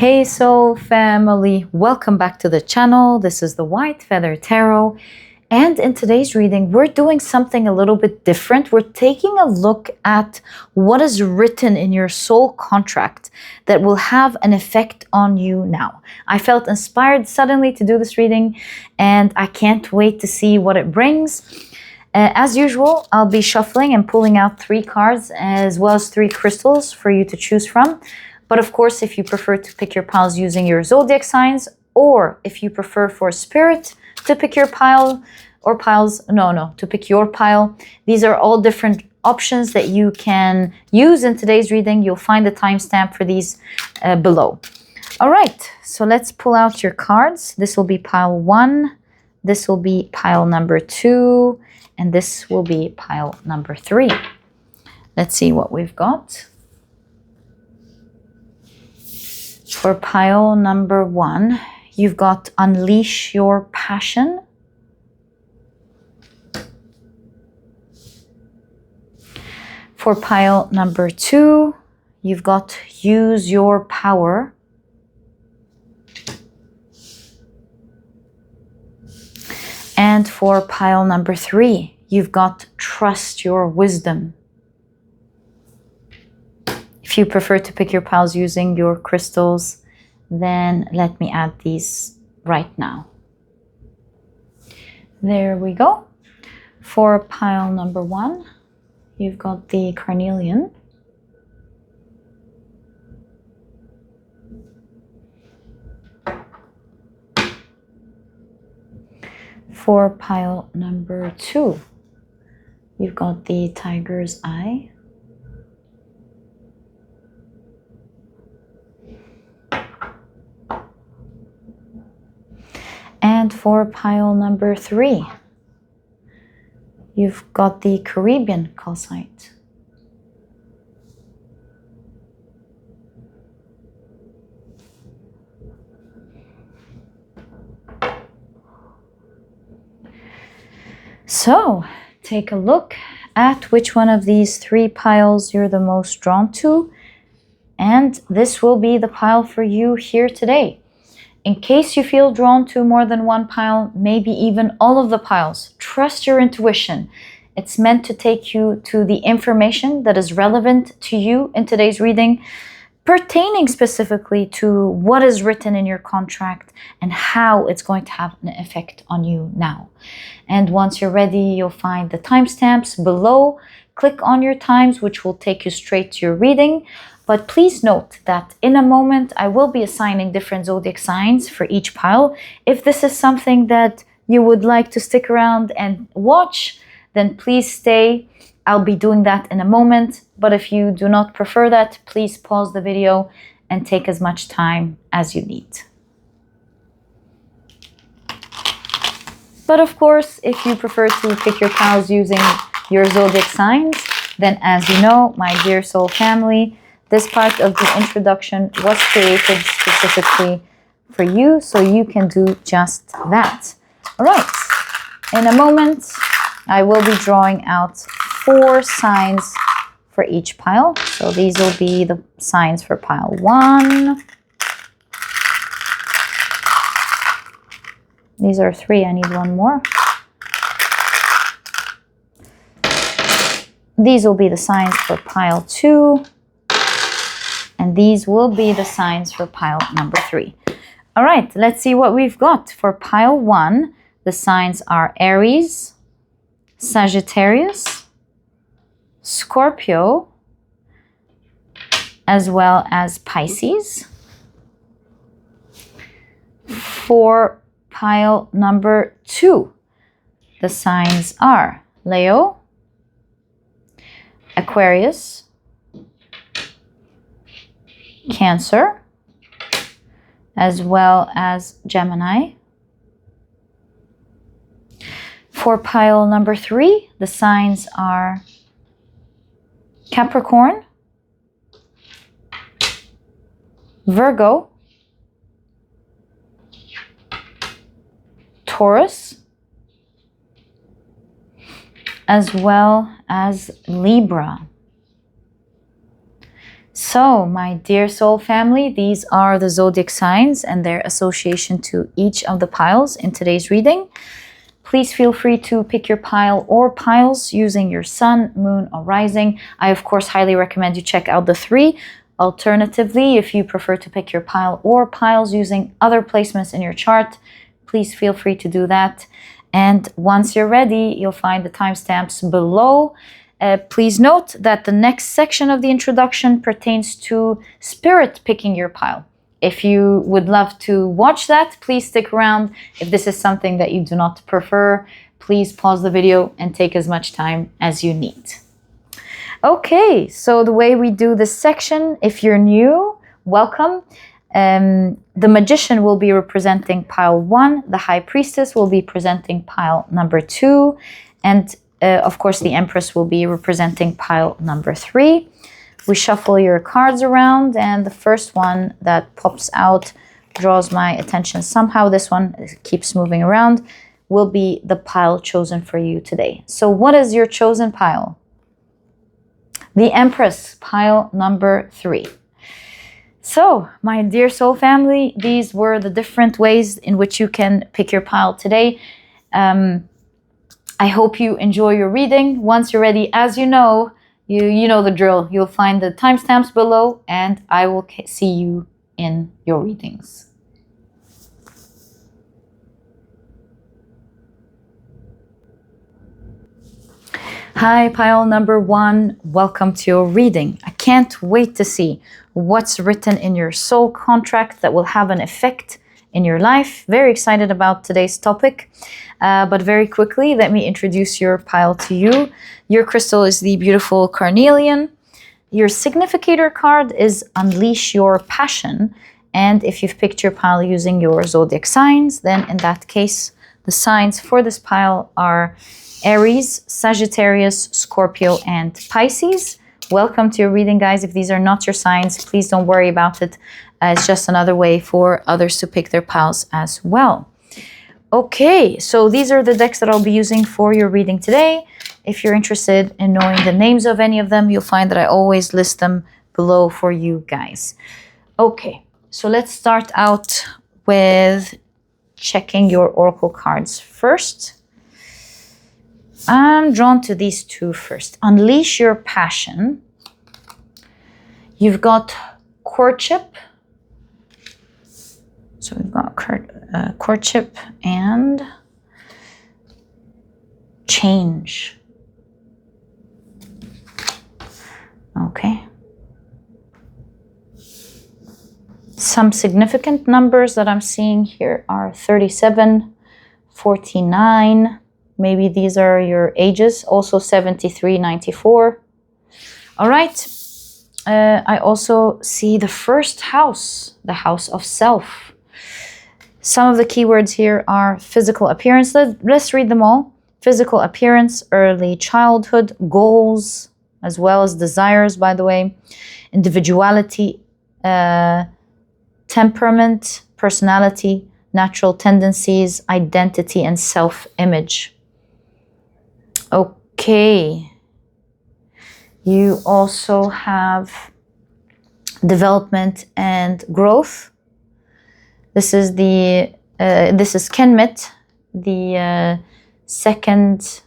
Hey Soul family, welcome back to the channel. This is the White Feather Tarot, and in today's reading we're doing something a little bit different. We're taking a look at what is written in your soul contract that will have an effect on you now. I felt inspired suddenly to do this reading and I can't wait to see what it brings. As usual, I'll be shuffling and pulling out 3 cards as well as 3 crystals for you to choose from. But of course, if you prefer to pick your piles using your zodiac signs, or if you prefer for spirit to pick your pile, or piles, to pick your pile, these are all different options that you can use in today's reading. You'll find the timestamp for these below. All right, so let's pull out your cards. This will be pile 1, this will be pile number 2, and this will be pile number 3. Let's see what we've got. For pile number 1, you've got Unleash Your Passion. For pile number 2, you've got Use Your Power. And for pile number 3, you've got Trust Your Wisdom. If you prefer to pick your piles using your crystals, then let me add these right now. There we go. For pile number 1, you've got the Carnelian. For pile number 2, you've got the Tiger's Eye. And for pile number 3, you've got the Caribbean Calcite. So, take a look at which one of these 3 piles you're the most drawn to, and this will be the pile for you here today. In case you feel drawn to more than one pile, maybe even all of the piles, trust your intuition. It's meant to take you to the information that is relevant to you in today's reading, pertaining specifically to what is written in your contract and how it's going to have an effect on you now. And once you're ready, you'll find the timestamps below. Click on your times, which will take you straight to your reading. But please note that in a moment, I will be assigning different zodiac signs for each pile. If this is something that you would like to stick around and watch, then please stay. I'll be doing that in a moment. But if you do not prefer that, please pause the video and take as much time as you need. But of course, if you prefer to pick your piles using your zodiac signs, then as you know, my dear soul family, this part of the introduction was created specifically for you, so you can do just that. All right, in a moment, I will be drawing out 4 signs for each pile. So these will be the signs for pile 1. These are 3, I need 1 more. These will be the signs for pile 2. And these will be the signs for pile number 3. All right, let's see what we've got. For pile 1, the signs are Aries, Sagittarius, Scorpio, as well as Pisces. For pile number 2, the signs are Leo, Aquarius, Cancer, as well as Gemini. For pile number 3, the signs are Capricorn, Virgo, Taurus, as well as Libra. So, my dear soul family, these are the zodiac signs and their association to each of the piles in today's reading. Please feel free to pick your pile or piles using your sun, moon, or rising. I, of course, highly recommend you check out the 3. Alternatively, if you prefer to pick your pile or piles using other placements in your chart, please feel free to do that. And once you're ready, you'll find the timestamps below. Please note that the next section of the introduction pertains to spirit picking your pile. If you would love to watch that, please stick around. If this is something that you do not prefer, please pause the video and take as much time as you need. Okay, so the way we do this section, if you're new, welcome. The Magician will be representing pile 1, the High Priestess will be presenting pile number 2, and of course, the Empress will be representing pile number 3. We shuffle your cards around, and the first one that pops out draws my attention. Somehow this one keeps moving around, will be the pile chosen for you today. So what is your chosen pile? The Empress, pile number 3. So, my dear soul family, these were the different ways in which you can pick your pile today. I hope you enjoy your reading. Once you're ready, as you know, you know the drill. You'll find the timestamps below, and I will see you in your readings. Hi, pile number 1. Welcome to your reading. I can't wait to see what's written in your soul contract that will have an effect in your life. Very excited about today's topic. But very quickly, let me introduce your pile to you. Your crystal is the beautiful Carnelian. Your significator card is Unleash Your Passion. And if you've picked your pile using your zodiac signs, then in that case, the signs for this pile are Aries, Sagittarius, Scorpio, and Pisces. Welcome to your reading, guys. If these are not your signs, please don't worry about it. It's just another way for others to pick their piles as well. Okay, so these are the decks that I'll be using for your reading today. If you're interested in knowing the names of any of them, you'll find that I always list them below for you guys. Okay, so let's start out with checking your oracle cards first. I'm drawn to these 2 first. Unleash Your Passion. You've got Courtship. So we've got Courtship and Change. Okay. Some significant numbers that I'm seeing here are 37, 49. Maybe these are your ages. Also 73, 94. All right. I also see the first house, the house of self. Some of the keywords here are physical appearance. Let's read them all. Physical appearance, early childhood, goals, as well as desires, by the way, individuality, temperament, personality, natural tendencies, identity, and self-image. Okay. You also have development and growth. This is Kenmet, the second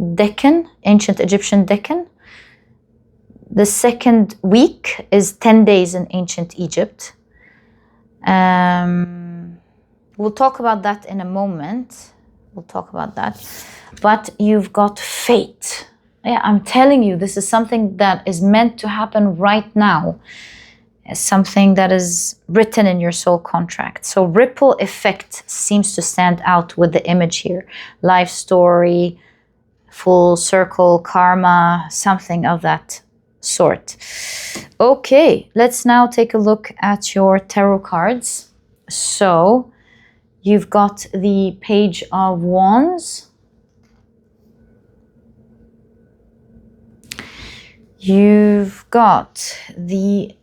decan, ancient Egyptian decan. The second week is 10 days in ancient Egypt. We'll talk about that in a moment. We'll talk about that. But you've got fate. Yeah, I'm telling you, this is something that is meant to happen right now. Something that is written in your soul contract. So ripple effect seems to stand out with the image here. Life story, full circle, karma, something of that sort. Okay, let's now take a look at your tarot cards. So you've got the Page of Wands. You've got the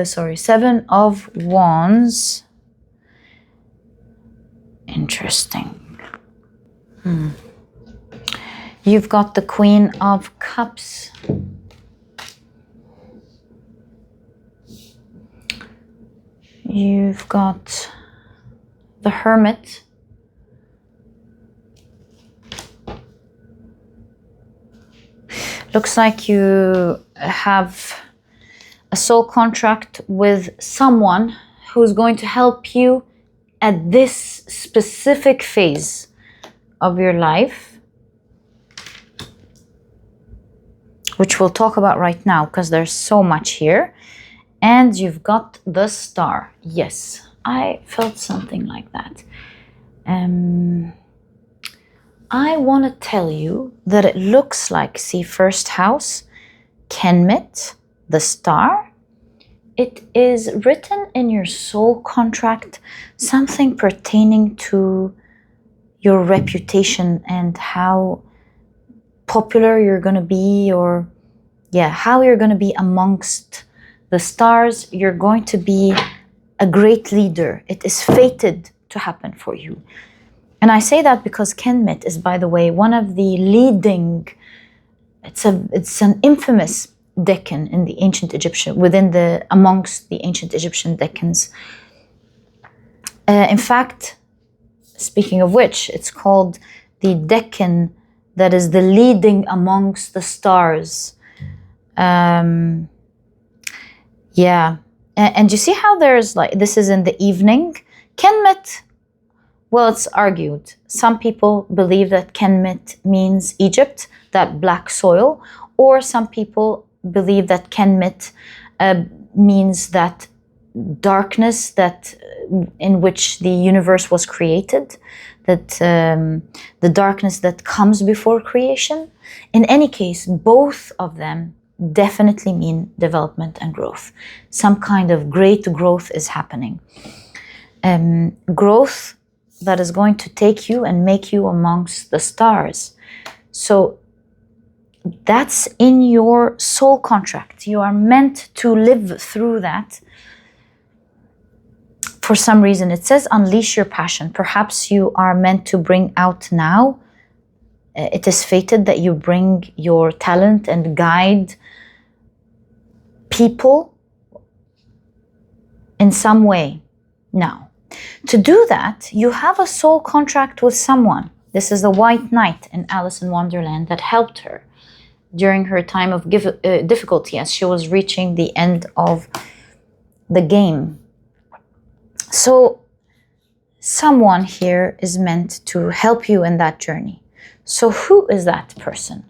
Seven of Wands. Interesting. You've got the Queen of Cups. You've got the Hermit. Looks like you have a soul contract with someone who's going to help you at this specific phase of your life, which we'll talk about right now because there's so much here. And you've got the Star. Yes, I felt something like that. I want to tell you that it looks like, see, first house, Kenmit, the Star. It is written in your soul contract, something pertaining to your reputation and how popular you're going to be, or how you're going to be amongst the stars. You're going to be a great leader. It is fated to happen for you. And I say that because Kenmit is, by the way, one of the leading, it's an infamous decan in the ancient Egyptian, amongst the ancient Egyptian decans. In fact, speaking of which, it's called the decan that is the leading amongst the stars. And you see how there's like, this is in the evening. Kenmit, well, it's argued. Some people believe that Kenmit means Egypt, that black soil, or some people believe that Kenmit means that darkness that in which the universe was created, that the darkness that comes before creation. In any case, both of them definitely mean development and growth. Some kind of great growth is happening. Growth that is going to take you and make you amongst the stars. So that's in your soul contract. You are meant to live through that. For some reason, it says unleash your passion. Perhaps you are meant to bring out now. It is fated that you bring your talent and guide people in some way now. To do that, you have a soul contract with someone. This is the White Knight in Alice in Wonderland that helped her during her time of difficulty as she was reaching the end of the game. So someone here is meant to help you in that journey. So who is that person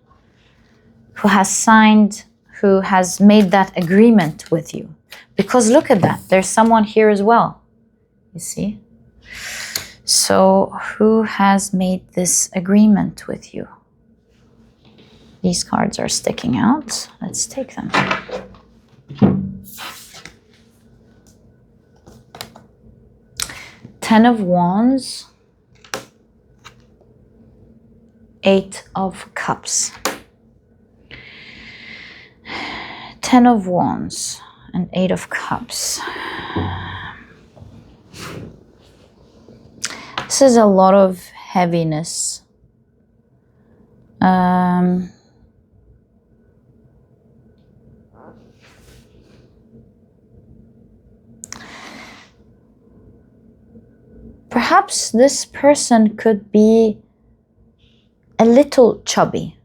who has signed, who has made that agreement with you? Because look at that, there's someone here as well, you see? So who has made this agreement with you? These cards are sticking out. Let's take them. Ten of Wands, Eight of Cups. Ten of Wands and Eight of Cups. This is a lot of heaviness. Perhaps this person could be a little chubby.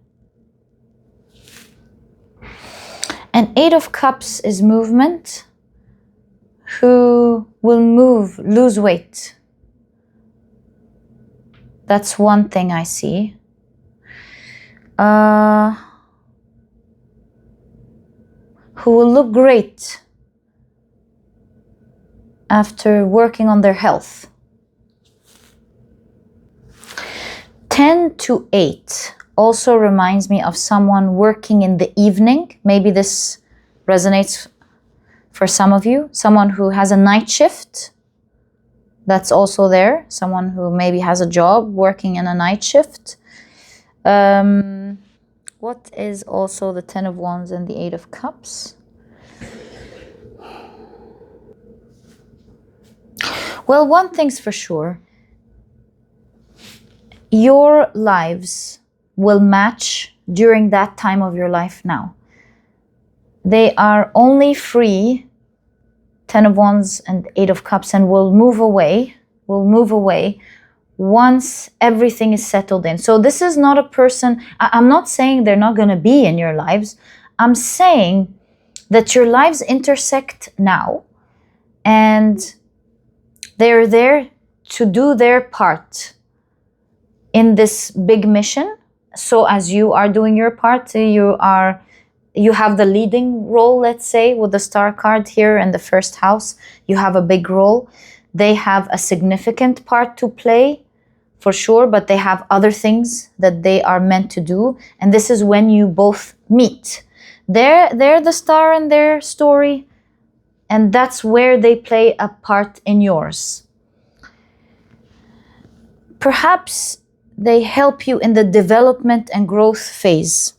And Eight of Cups is movement. Who will lose weight. That's one thing I see. Who will look great after working on their health. 10 to 8 also reminds me of someone working in the evening. Maybe this resonates for some of you. Someone who has a night shift. That's also there. Someone who maybe has a job working in a night shift. What is also the Ten of Wands and the Eight of Cups? Well, one thing's for sure. Your lives will match during that time of your life now. They are only free Ten of Wands and Eight of Cups, and will move away. Will move away once everything is settled in. So this is not a person, I'm not saying they're not going to be in your lives. I'm saying that your lives intersect now, and they're there to do their part in this big mission. So as you are doing your part, you have the leading role, let's say, with the star card here in the first house. You have a big role. They have a significant part to play, for sure, but they have other things that they are meant to do. And this is when you both meet. They're the star in their story, and that's where they play a part in yours. Perhaps they help you in the development and growth phase.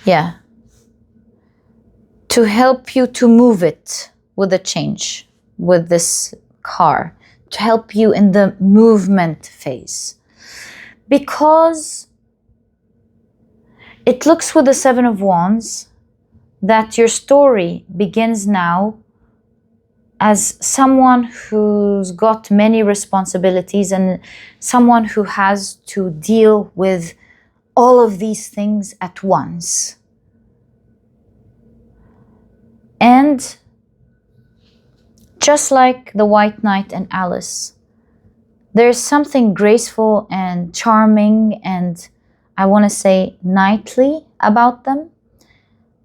Yeah. To help you to move it with a change, with this car. To help you in the movement phase. Because it looks with the Seven of Wands that your story begins now as someone who's got many responsibilities and someone who has to deal with all of these things at once. And just like the White Knight and Alice, there's something graceful and charming and, I want to say, knightly about them,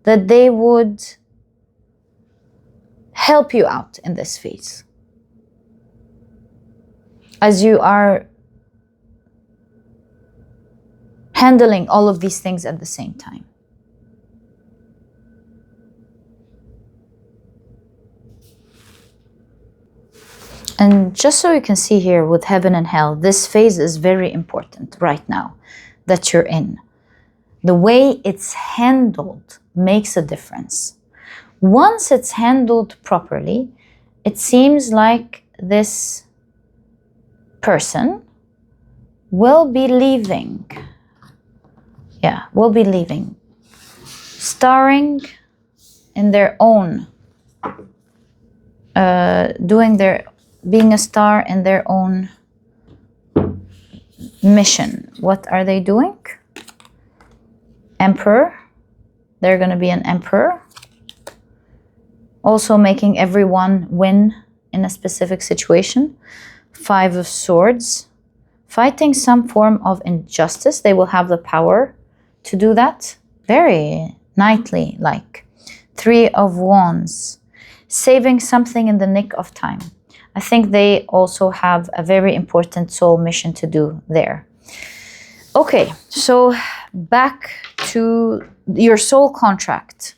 that they would help you out in this phase as you are handling all of these things at the same time. And just so you can see here with heaven and hell, this phase is very important right now that you're in. The way it's handled makes a difference. Once it's handled properly, it seems like this person will be leaving. Yeah, will be leaving. Starring in their own, being a star in their own mission. What are they doing? Emperor. They're going to be an emperor. Also making everyone win in a specific situation. Five of Swords. Fighting some form of injustice. They will have the power to do that. Very knightly like. Three of Wands. Saving something in the nick of time. I think they also have a very important soul mission to do there. Okay, so back to your soul contract.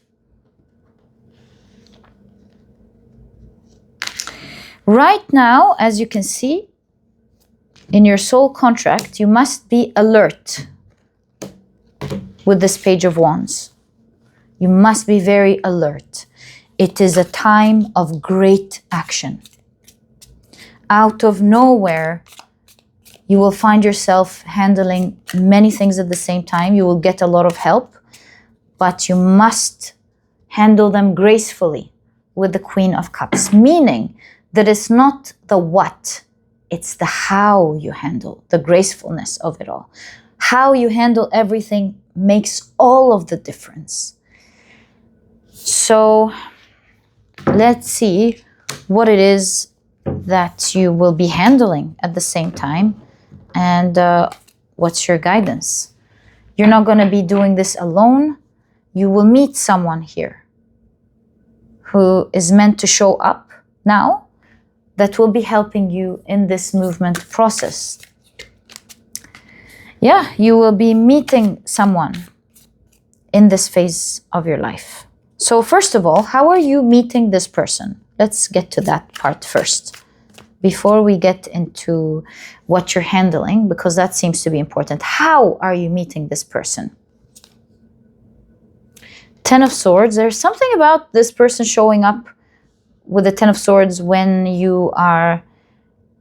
Right now, as you can see, in your soul contract, you must be alert with this Page of Wands. You must be very alert. It is a time of great action. Out of nowhere, you will find yourself handling many things at the same time. You will get a lot of help, but you must handle them gracefully with the Queen of Cups, meaning that it's not the what, it's the how you handle, the gracefulness of it all. How you handle everything makes all of the difference. So let's see what it is that you will be handling at the same time, and what's your guidance. You're not going to be doing this alone. You will meet someone here who is meant to show up now that will be helping you in this movement process. Yeah, you will be meeting someone in this phase of your life. So first of all, how are you meeting this person? Let's get to that part first, before we get into what you're handling, because that seems to be important. How are you meeting this person? Ten of Swords. There's something about this person showing up with the Ten of Swords when you are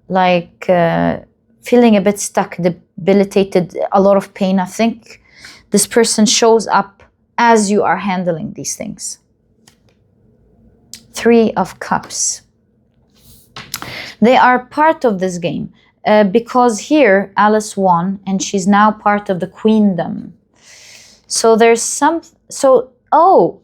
like feeling a bit stuck, debilitated, a lot of pain. I think this person shows up as you are handling these things. Three of Cups. They are part of this game because here Alice won and she's now part of the queendom. So there's some,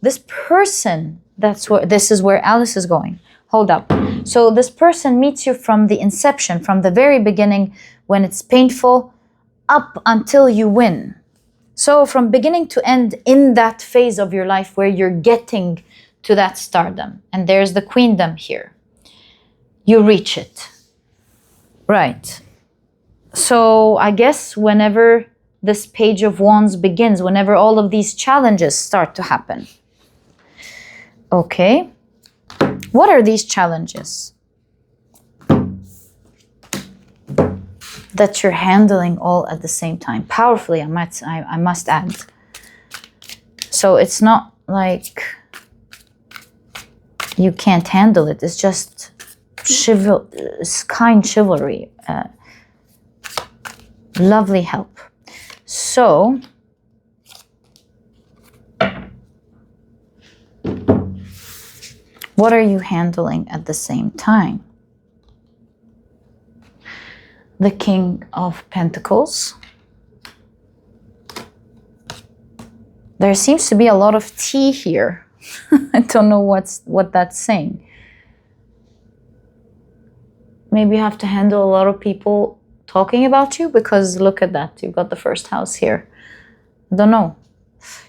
this person, this is where Alice is going. Hold up. So this person meets you from the inception, from the very beginning, when it's painful, up until you win. So from beginning to end in that phase of your life where you're getting to that stardom. And there's the queendom here. You reach it. Right. So I guess whenever this Page of Wands begins, whenever all of these challenges start to happen. Okay. What are these challenges that you're handling all at the same time? Powerfully, I must add. So it's not like you can't handle it. It's just kind chivalry. Lovely help. So, what are you handling at the same time? The King of Pentacles. There seems to be a lot of tea here. I don't know what that's saying. Maybe you have to handle a lot of people talking about you, because look at that. You've got the first house here. Don't know.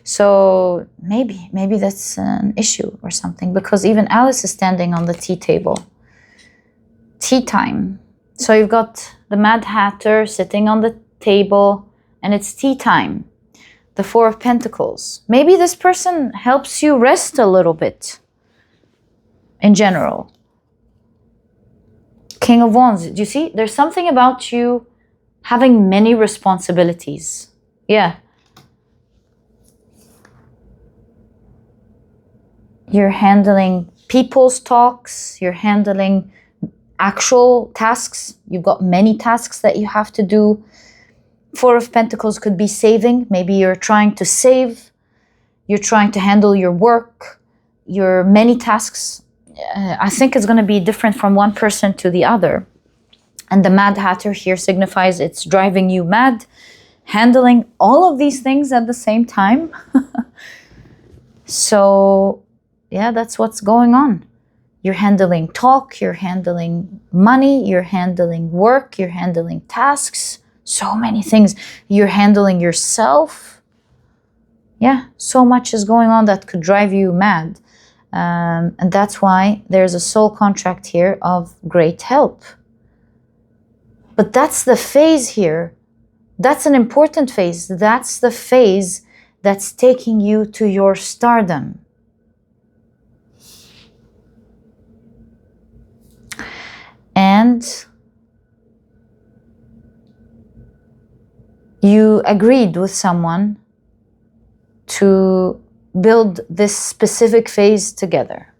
So maybe that's an issue or something, because even Alice is standing on the tea table. Tea time. So you've got the Mad Hatter sitting on the table and it's tea time. The Four of Pentacles. Maybe this person helps you rest a little bit in general. King of Wands. Do you see? There's something about you having many responsibilities. Yeah. You're handling people's talks. You're handling actual tasks. You've got many tasks that you have to do. Four of Pentacles could be saving. Maybe you're trying to save. You're trying to handle your work. Your many tasks. I think it's going to be different from one person to the other. And the Mad Hatter here signifies it's driving you mad. Handling all of these things at the same time. So, yeah, that's what's going on. You're handling talk, you're handling money, you're handling work, you're handling tasks, so many things. You're handling yourself. Yeah, so much is going on that could drive you mad. And that's why there's a soul contract here of great help. But that's the phase here. That's an important phase. That's the phase that's taking you to your stardom. And you agreed with someone to build this specific phase together.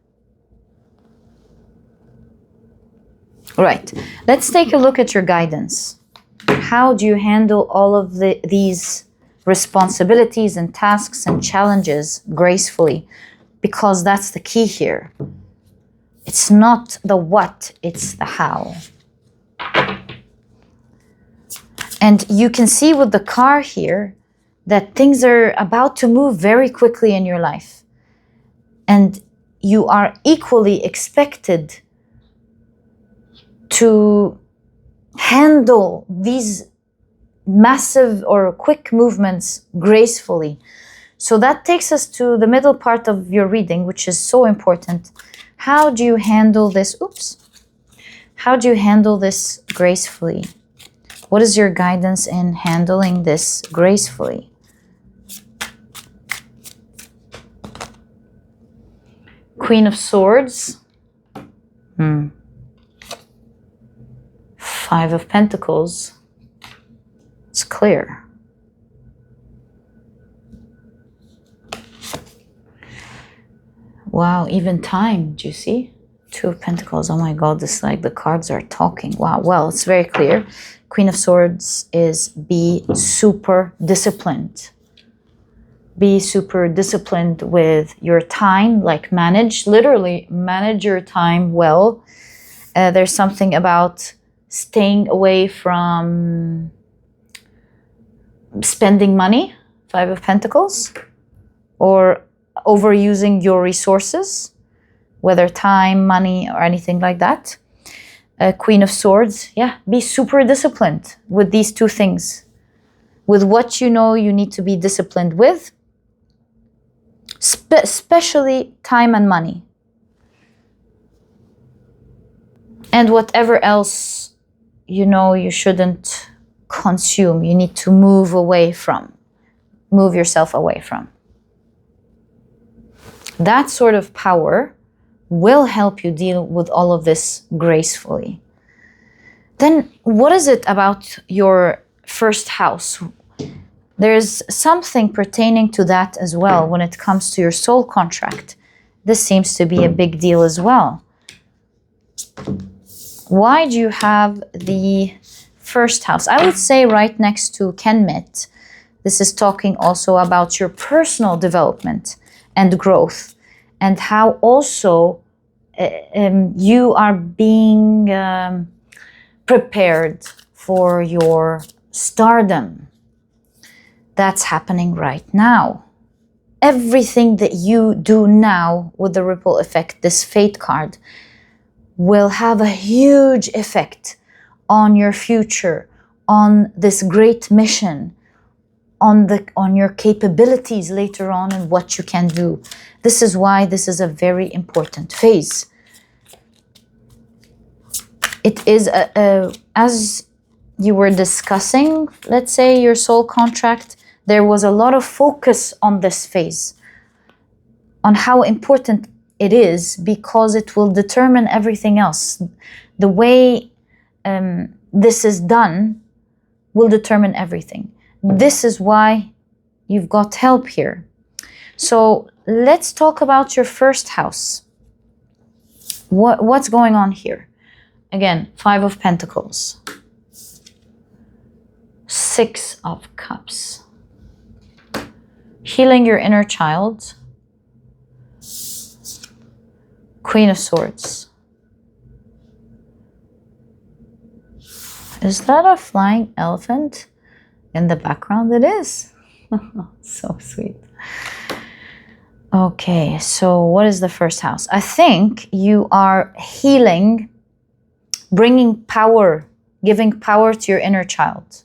Right. Let's take a look at your guidance. How do you handle all of these responsibilities and tasks and challenges gracefully? Because that's the key here. It's not the what, it's the how. And you can see with the car here that things are about to move very quickly in your life. And you are equally expected to handle these massive or quick movements gracefully. So that takes us to the middle part of your reading, which is so important. How do you handle this? How do you handle this gracefully? What is your guidance in handling this gracefully? Queen of Swords. Five of Pentacles. It's clear. Wow, even time, do you see? Two of Pentacles. Oh my God, this like the cards are talking. Wow, well, it's very clear. Queen of Swords is be super disciplined. Be super disciplined with your time, like literally manage your time well. There's something about staying away from spending money, Five of Pentacles, or overusing your resources, whether time, money, or anything like that. Queen of Swords, yeah, be super disciplined with these two things. With what you know you need to be disciplined with, especially time and money. And whatever else you know you shouldn't consume, you need to move yourself away from. That sort of power will help you deal with all of this gracefully. Then what is it about your first house? There's something pertaining to that as well when it comes to your soul contract. This seems to be a big deal as well. Why do you have the first house? I would say right next to Kenmet. This is talking also about your personal development and growth, and how also you are being prepared for your stardom. That's happening right now. Everything that you do now with the ripple effect, this fate card, will have a huge effect on your future, on this great mission, on your capabilities later on and what you can do. This is why this is a very important phase. It is, as you were discussing, let's say, your soul contract, there was a lot of focus on this phase, on how important it is, because it will determine everything else. The way this is done will determine everything. This is why you've got help here. So let's talk about your first house. What's going on here? Again, Five of Pentacles, Six of Cups. Healing your inner child, Queen of Swords. Is that a flying elephant in the background? It is. So sweet. Okay, so what is the first house? I think you are healing, bringing power, giving power to your inner child.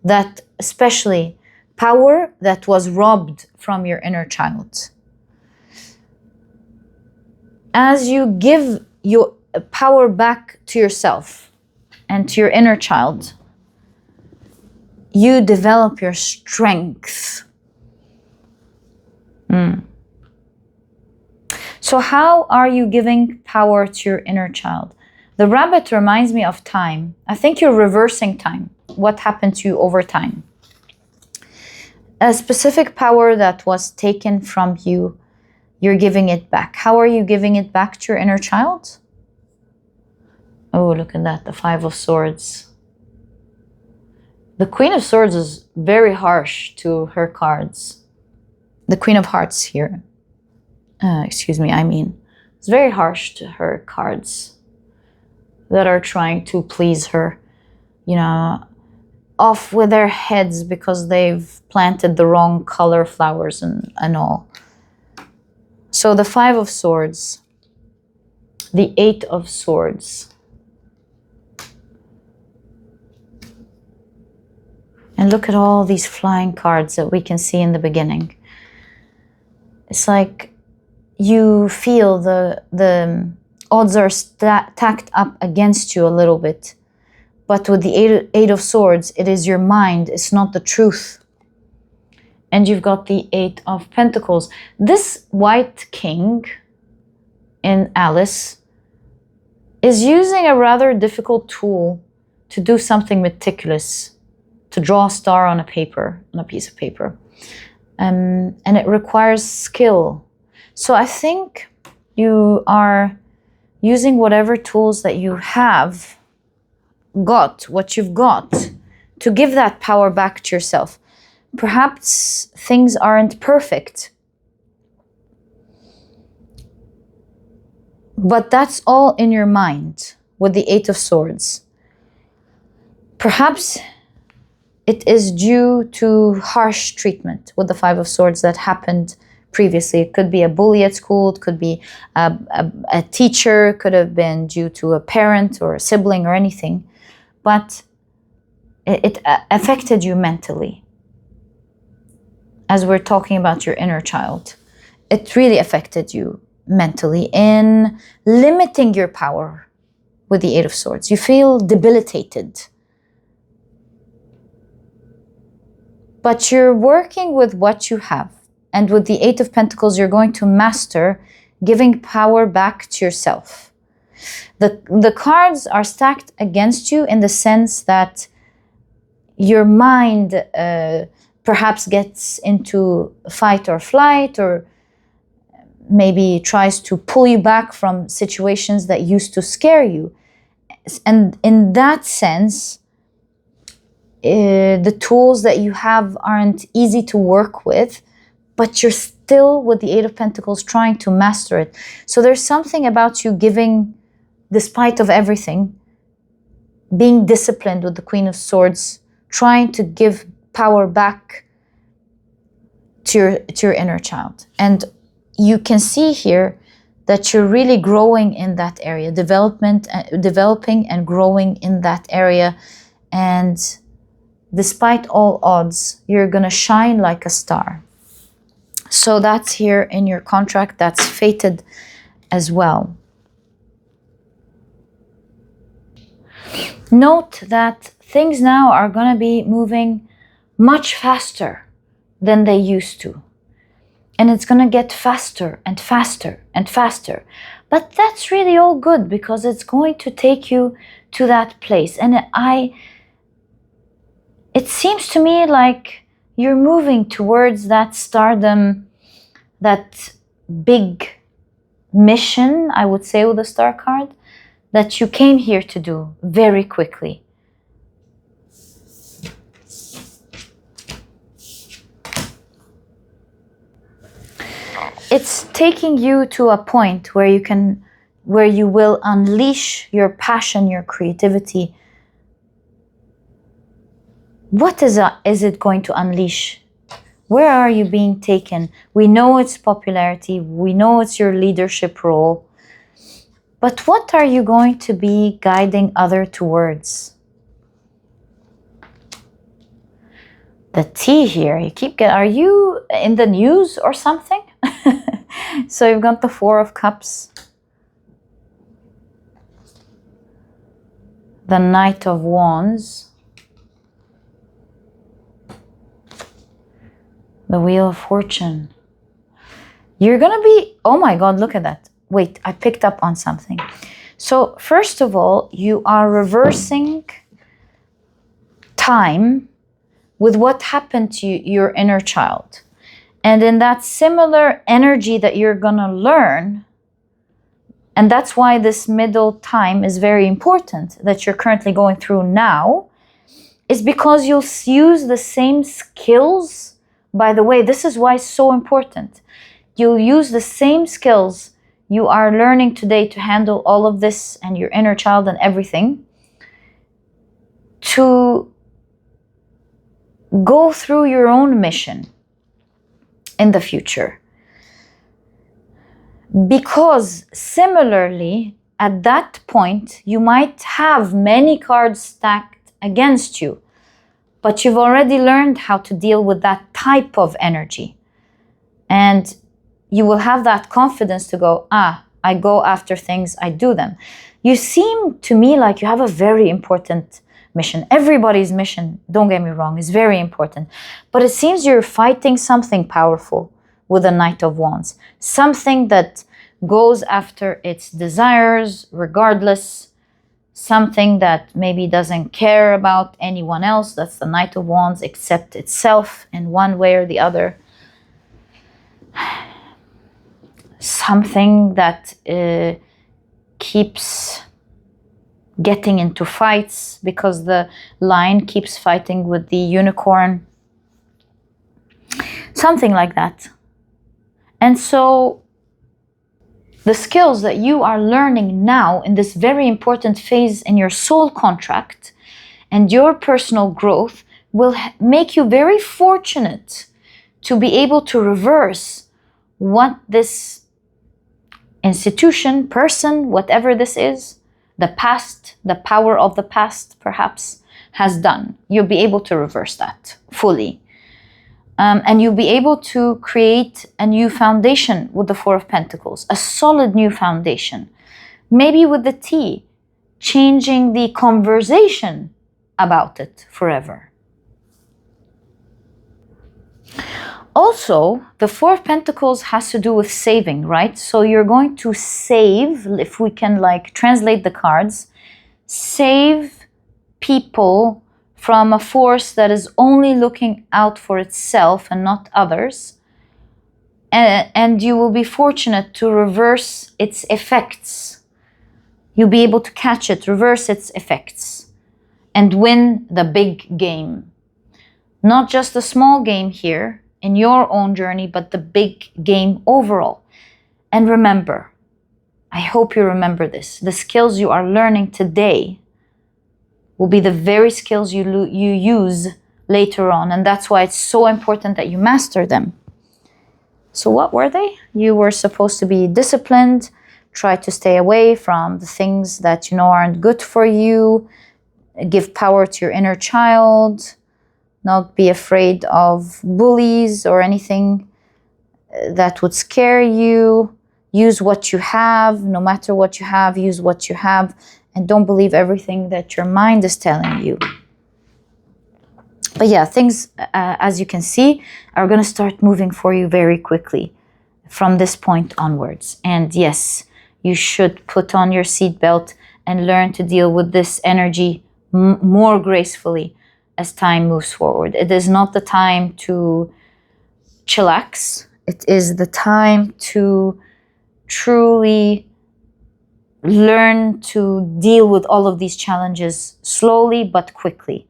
That especially power that was robbed from your inner child. As you give your power back to yourself and to your inner child, you develop your strength. So how are you giving power to your inner child? The rabbit reminds me of time. I think you're reversing time. What happened to you over time? A specific power that was taken from you, you're giving it back. How are you giving it back to your inner child? Oh, look at that, the Five of Swords. The Queen of Swords is very harsh to her cards. The Queen of Hearts here. It's very harsh to her cards that are trying to please her. You know, off with their heads because they've planted the wrong color flowers and all. So the Five of Swords, the Eight of Swords. And look at all these flying cards that we can see in the beginning. It's like you feel the odds are stacked up against you a little bit. But with the Eight of Swords, it is your mind, it's not the truth. And you've got the Eight of Pentacles. This White King in Alice is using a rather difficult tool to do something meticulous, to draw a star on a piece of paper. And it requires skill. So I think you are using whatever tools that you have got, what you've got, to give that power back to yourself. Perhaps things aren't perfect. But that's all in your mind with the Eight of Swords. Perhaps it is due to harsh treatment with the Five of Swords that happened previously. It could be a bully at school, it could be a teacher, it could have been due to a parent or a sibling or anything. But it affected you mentally. As we're talking about your inner child, it really affected you mentally in limiting your power with the Eight of Swords. You feel debilitated. But you're working with what you have. And with the Eight of Pentacles, you're going to master giving power back to yourself. The cards are stacked against you in the sense that your mind perhaps gets into fight or flight, or maybe tries to pull you back from situations that used to scare you. And in that sense, the tools that you have aren't easy to work with, but you're still, with the Eight of Pentacles, trying to master it. So there's something about you giving, despite of everything, being disciplined with the Queen of Swords, trying to give power back to your inner child. And you can see here that you're really growing in that area, developing and growing in that area. And despite all odds, you're gonna shine like a star. So that's here in your contract, that's fated as well. Note that things now are gonna be moving much faster than they used to. And it's going to get faster and faster and faster. But that's really all good, because it's going to take you to that place. And it seems to me like you're moving towards that stardom, that big mission, I would say, with the Star card, that you came here to do very quickly. It's taking you to a point where you will unleash your passion, your creativity. What is it going to unleash? Where are you being taken? We know it's popularity. We know it's your leadership role. But what are you going to be guiding others towards? The T here, are you in the news or something? So you've got the Four of Cups, the Knight of Wands, the Wheel of Fortune. You're gonna be, oh my God, look at that. Wait, I picked up on something. So first of all, you are reversing time with what happened to your inner child. And in that similar energy that you're gonna learn, and that's why this middle time is very important that you're currently going through now, is because you'll use the same skills. By the way, this is why it's so important. You'll use the same skills you are learning today to handle all of this and your inner child and everything, to go through your own mission in the future. Because similarly, at that point, you might have many cards stacked against you, but you've already learned how to deal with that type of energy. And you will have that confidence to go, I go after things, I do them. You seem to me like you have a very important mission. Everybody's mission, don't get me wrong, is very important. But it seems you're fighting something powerful with the Knight of Wands. Something that goes after its desires regardless. Something that maybe doesn't care about anyone else. That's the Knight of Wands, except itself in one way or the other. Something that keeps getting into fights because the lion keeps fighting with the unicorn. Something like that. And so the skills that you are learning now in this very important phase in your soul contract and your personal growth will make you very fortunate to be able to reverse what this institution, person, whatever this is, the past, the power of the past perhaps, has done. You'll be able to reverse that fully. And you'll be able to create a new foundation with the Four of Pentacles, a solid new foundation. Maybe with the T, changing the conversation about it forever. Also, the Four of Pentacles has to do with saving, right? So you're going to save, if we can like translate the cards, save people from a force that is only looking out for itself and not others. And you will be fortunate to reverse its effects. You'll be able to catch it, reverse its effects, and win the big game. Not just the small game here in your own journey, but the big game overall. And remember, I hope you remember this, the skills you are learning today will be the very skills you use later on. And that's why it's so important that you master them. So what were they? You were supposed to be disciplined, try to stay away from the things that you know aren't good for you, give power to your inner child, not be afraid of bullies or anything that would scare you. Use what you have, no matter what you have, use what you have, and don't believe everything that your mind is telling you. But yeah, things, as you can see, are going to start moving for you very quickly from this point onwards. And yes, you should put on your seatbelt and learn to deal with this energy more gracefully as time moves forward. It is not the time to chillax. It is the time to truly learn to deal with all of these challenges slowly but quickly.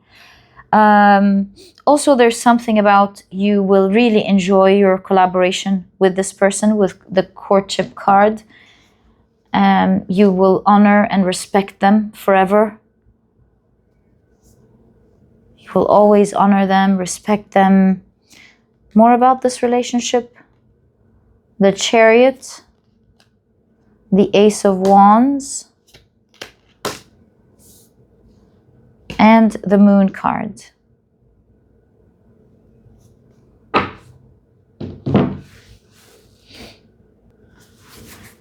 Also, there's something about you will really enjoy your collaboration with this person, with the courtship card. You will honor and respect them forever. You will always honor them, respect them. More about this relationship. The Chariot, the Ace of Wands, and the Moon card.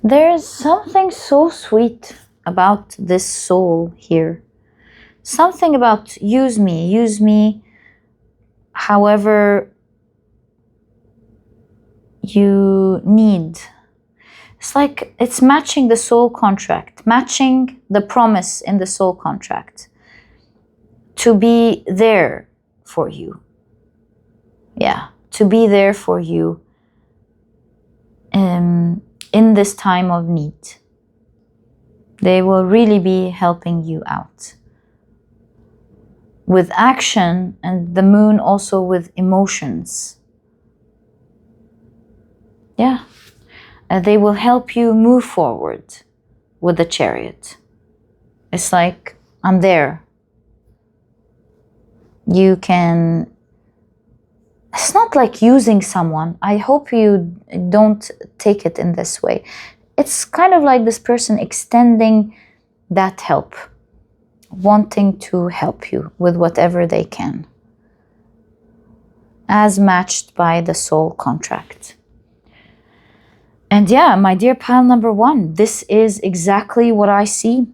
There's something so sweet about this soul here. Something about use me however you need. It's like it's matching the soul contract, matching the promise in the soul contract to be there for you. Yeah, to be there for you in this time of need. They will really be helping you out with action, and the Moon also with emotions. Yeah. They will help you move forward with the Chariot. It's like, I'm there. You can... It's not like using someone. I hope you don't take it in this way. It's kind of like this person extending that help, wanting to help you with whatever they can, as matched by the soul contract. And yeah, my dear pile number one, this is exactly what I see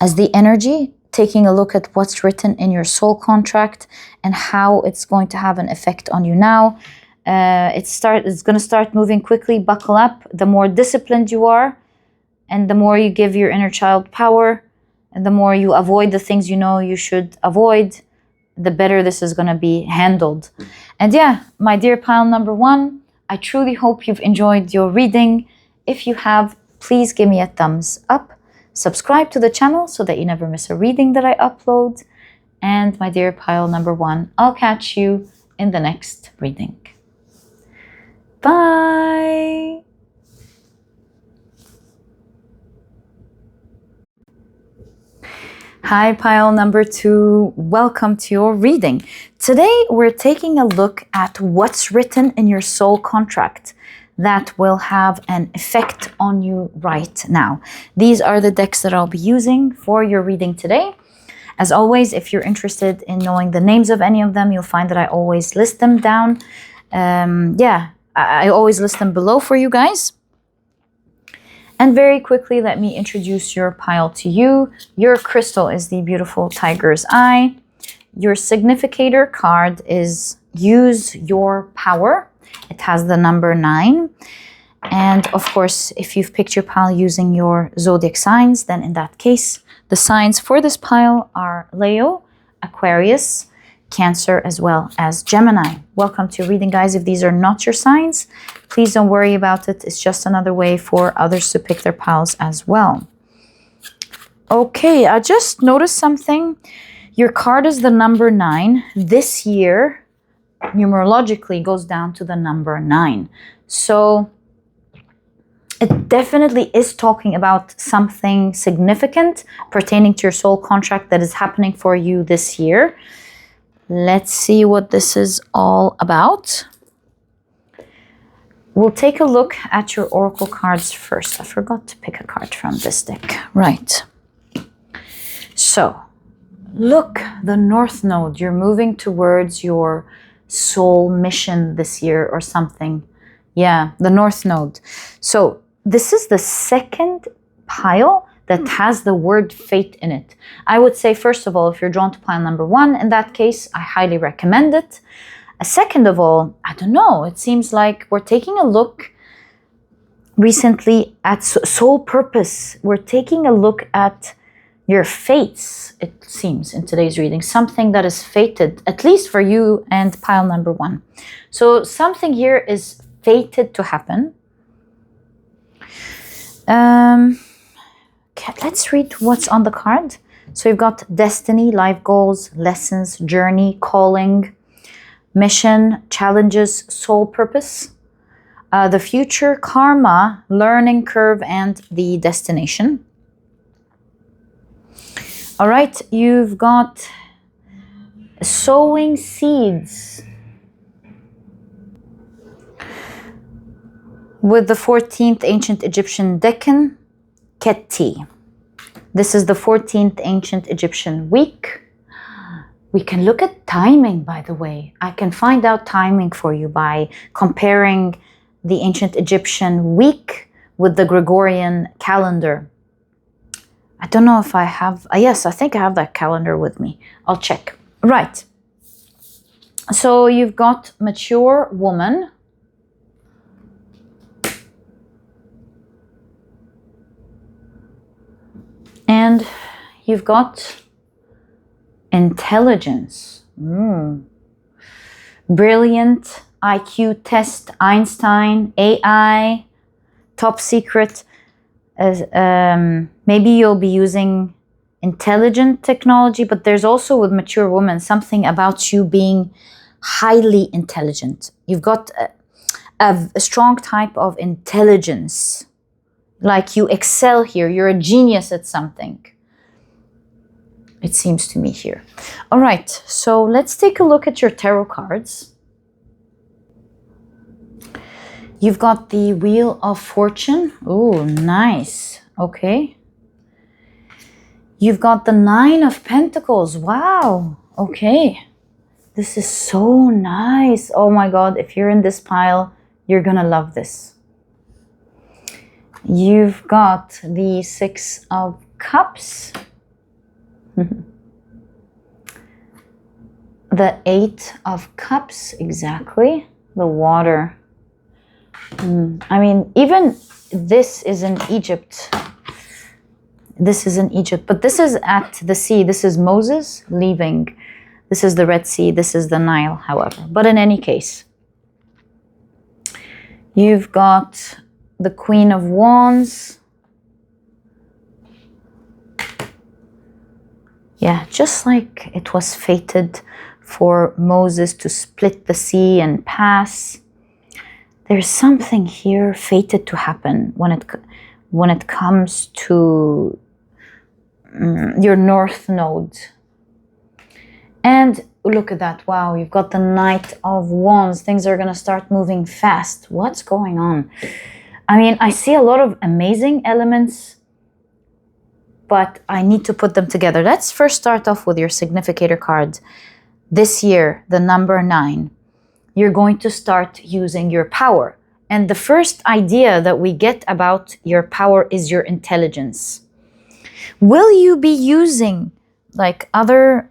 as the energy, taking a look at what's written in your soul contract and how it's going to have an effect on you now. It's going to start moving quickly. Buckle up. The more disciplined you are, and the more you give your inner child power, and the more you avoid the things you know you should avoid, the better this is going to be handled. And yeah, my dear pile number one, I truly hope you've enjoyed your reading. If you have, please give me a thumbs up. Subscribe to the channel so that you never miss a reading that I upload. And my dear pile number one, I'll catch you in the next reading. Bye! Hi, pile number 2. Welcome to your reading. Today, we're taking a look at what's written in your soul contract that will have an effect on you right now. These are the decks that I'll be using for your reading today. As always, if you're interested in knowing the names of any of them, you'll find that I always list them down. I always list them below for you guys. And very quickly, let me introduce your pile to you. Your crystal is the beautiful Tiger's Eye. Your significator card is Use Your Power. It has the number 9. And of course, if you've picked your pile using your zodiac signs, then in that case, the signs for this pile are Leo, Aquarius, Cancer, as well as Gemini. Welcome to your reading, guys. If these are not your signs, please don't worry about it. It's just another way for others to pick their piles as well. Okay, I just noticed something. Your card is the number 9. This year, numerologically, goes down to the number 9. So it definitely is talking about something significant pertaining to your soul contract that is happening for you this year. Let's see what this is all about. We'll take a look at your oracle cards first. I forgot to pick a card from this deck. Right. So, look, the North Node. You're moving towards your soul mission this year or something. Yeah, the North Node. So, this is the second pile that has the word fate in it. I would say, first of all, if you're drawn to pile number 1, in that case, I highly recommend it. Second of all, I don't know, it seems like we're taking a look recently at soul purpose. We're taking a look at your fates, it seems, in today's reading. Something that is fated, at least for you and pile number 1. So something here is fated to happen. Let's read what's on the card. So you've got destiny, life goals, lessons, journey, calling, mission, challenges, soul purpose, the future, karma, learning curve, and the destination. All right, you've got sowing seeds with the 14th ancient Egyptian decan, Keti. This is the 14th ancient Egyptian week. We can look at timing, by the way. I can find out timing for you by comparing the ancient Egyptian week with the Gregorian calendar. I don't know if I have, yes, I think I have that calendar with me. I'll check. Right. So you've got mature woman. And you've got intelligence. Brilliant, IQ test, Einstein, AI, top secret. Maybe you'll be using intelligent technology, but there's also with mature woman something about you being highly intelligent. You've got a strong type of intelligence. Like you excel here, you're a genius at something. It seems to me here. All right, so let's take a look at your tarot cards. You've got the Wheel of Fortune. Oh, nice. Okay. You've got the 9 of Pentacles. Wow. Okay. This is so nice. Oh my God, if you're in this pile, you're gonna love this. You've got the 6 of Cups. The 8 of Cups, exactly. The water. I mean, even this is in Egypt. This is in Egypt, but this is at the sea. This is Moses leaving. This is the Red Sea. This is the Nile, however. But in any case, you've got the Queen of Wands. Yeah, just like it was fated for Moses to split the sea and pass. There's something here fated to happen when it comes to your north node. And look at that. Wow, you've got the Knight of Wands. Things are going to start moving fast. What's going on? I mean, I see a lot of amazing elements, but I need to put them together. Let's first start off with your significator card. This year, the number 9, you're going to start using your power. And the first idea that we get about your power is your intelligence. Will you be using like other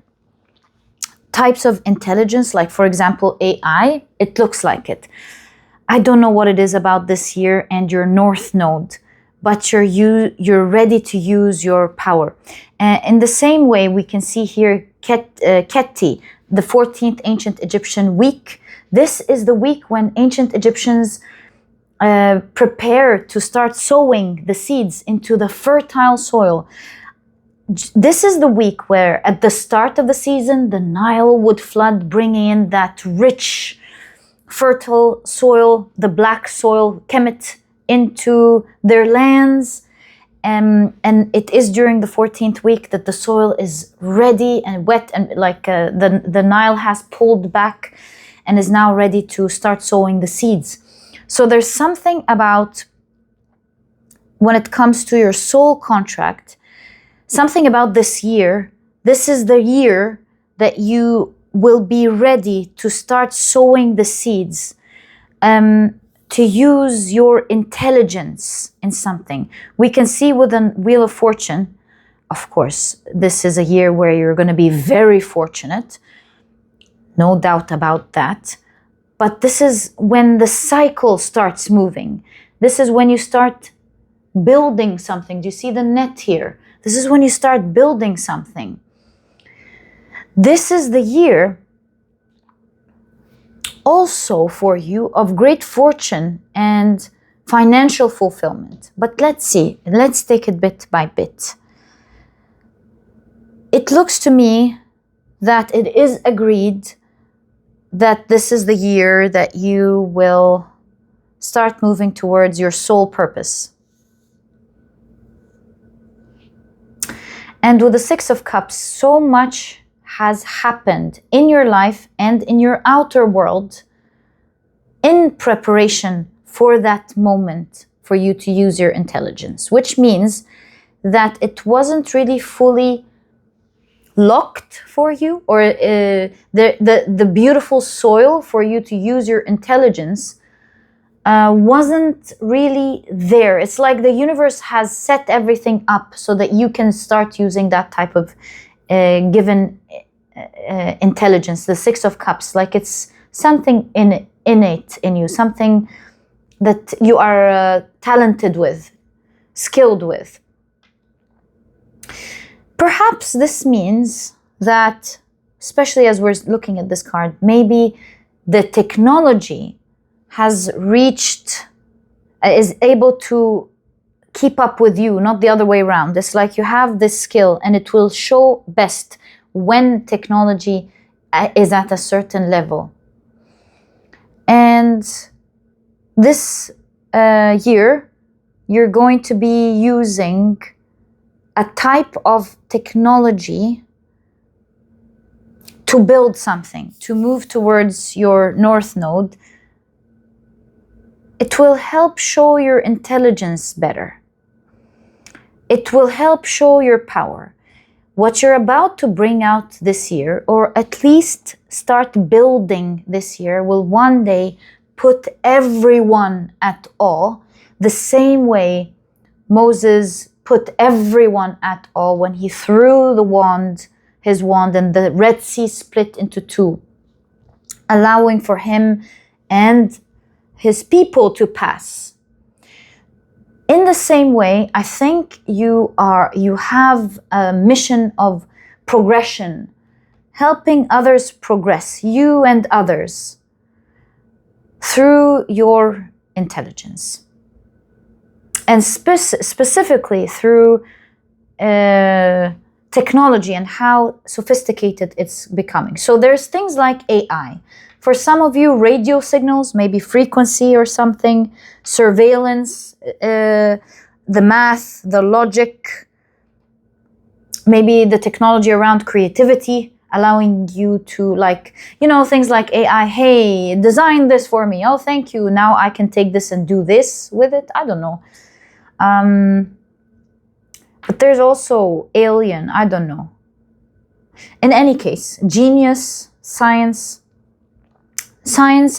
types of intelligence, like for example, AI? It looks like it. I don't know what it is about this year and your north node, but you're ready to use your power. In the same way, we can see here Keti, the 14th ancient Egyptian week. This is the week when ancient Egyptians prepare to start sowing the seeds into the fertile soil. This is the week where at the start of the season, the Nile would flood, bringing in that rich, fertile soil, the black soil, Kemet, into their lands. And it is during the 14th week that the soil is ready and wet, and like the Nile has pulled back and is now ready to start sowing the seeds. So there's something about, when it comes to your soul contract, something about this year. This is the year that you will be ready to start sowing the seeds, to use your intelligence in something. We can see with the Wheel of Fortune, of course, this is a year where you're going to be very fortunate, no doubt about that. But this is when the cycle starts moving. This is when you start building something. Do you see the net here? This is when you start building something. This is the year also for you of great fortune and financial fulfillment. But let's see, let's take it bit by bit. It looks to me that it is agreed that this is the year that you will start moving towards your soul purpose. And with the Six of Cups, so much has happened in your life and in your outer world in preparation for that moment for you to use your intelligence, which means that it wasn't really fully locked for you, or the beautiful soil for you to use your intelligence wasn't really there. It's like the universe has set everything up so that you can start using that type of given intelligence, the Six of Cups, like it's something innate in you, something that you are talented with, skilled with. Perhaps this means that, especially as we're looking at this card, maybe the technology has reached, is able to keep up with you, not the other way around. It's like you have this skill and it will show best when technology is at a certain level. And this year, you're going to be using a type of technology to build something, to move towards your north node. It will help show your intelligence better. It will help show your power. What you're about to bring out this year, or at least start building this year, will one day put everyone at awe, the same way Moses put everyone at awe when he threw his wand, and the Red Sea split into two, allowing for him and his people to pass. In the same way, I think you have a mission of progression, helping others progress, you and others, through your intelligence. And specifically through technology and how sophisticated it's becoming. So there's things like AI. For some of you, radio signals, maybe frequency or something, surveillance, the math, the logic, maybe the technology around creativity, allowing you to, like, you know, things like AI, hey, design this for me. Oh, thank you. Now I can take this and do this with it. I don't know. But there's also alien, I don't know. In any case, genius, science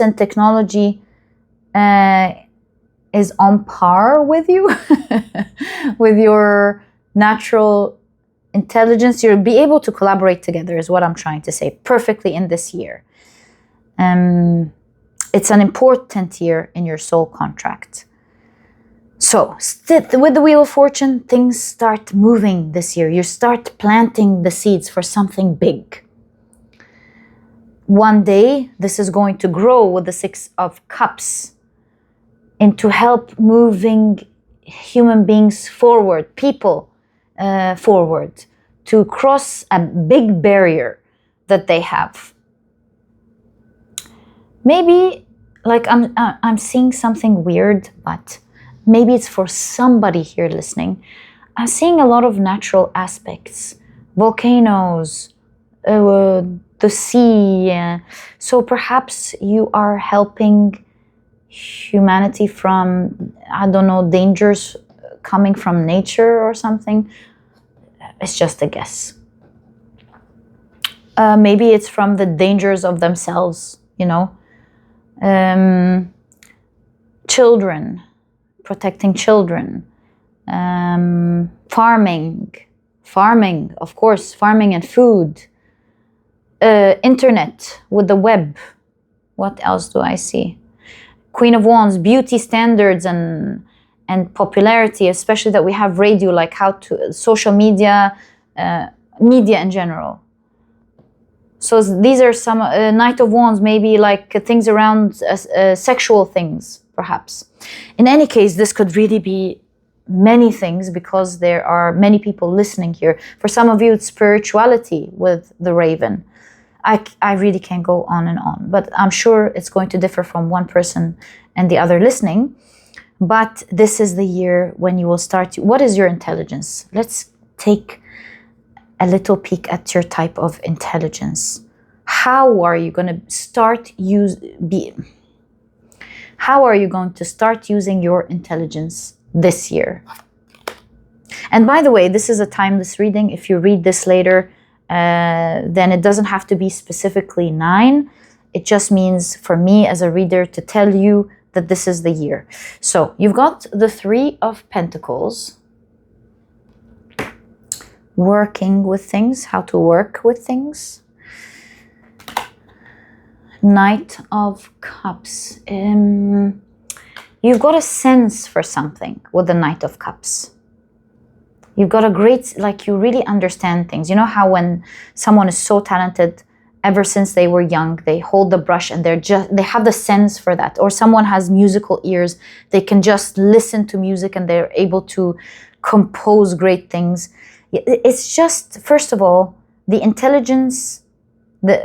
and technology is on par with you, with your natural intelligence. You'll be able to collaborate together, is what I'm trying to say, perfectly in this year. It's an important year in your soul contract. So with the Wheel of Fortune, things start moving this year. You start planting the seeds for something big. One day, this is going to grow with the Six of Cups into help moving human beings forward, people forward, to cross a big barrier that they have. Maybe, like, I'm seeing something weird, but maybe it's for somebody here listening. I'm seeing a lot of natural aspects, volcanoes, the sea. So perhaps you are helping humanity from, I don't know, dangers coming from nature or something. It's just a guess. Maybe it's from the dangers of themselves, you know. Children, protecting children, farming, of course, farming and food, internet with the web. What else do I see? Queen of Wands, beauty standards and popularity, especially that we have radio, like how to social media, media in general. So these are some Knight of Wands, maybe like things around sexual things, perhaps. In any case, this could really be many things because there are many people listening here. For some of you, it's spirituality with the Raven. I really can't go on and on, but I'm sure it's going to differ from one person and the other listening. But this is the year when you will start. What is your intelligence? Let's take a little peek at your type of intelligence. How are you going to start How are you going to start using your intelligence this year? And by the way, this is a timeless reading. If you read this later, then it doesn't have to be specifically 9. It just means for me as a reader to tell you that this is the year. So you've got the 3 of Pentacles, working with things, how to work with things. Knight of Cups. You've got a sense for something with the Knight of Cups. You've got a great, like, you really understand things. You know how when someone is so talented, ever since they were young, they hold the brush and they have the sense for that. Or someone has musical ears, they can just listen to music and they're able to compose great things. It's just, first of all, the intelligence,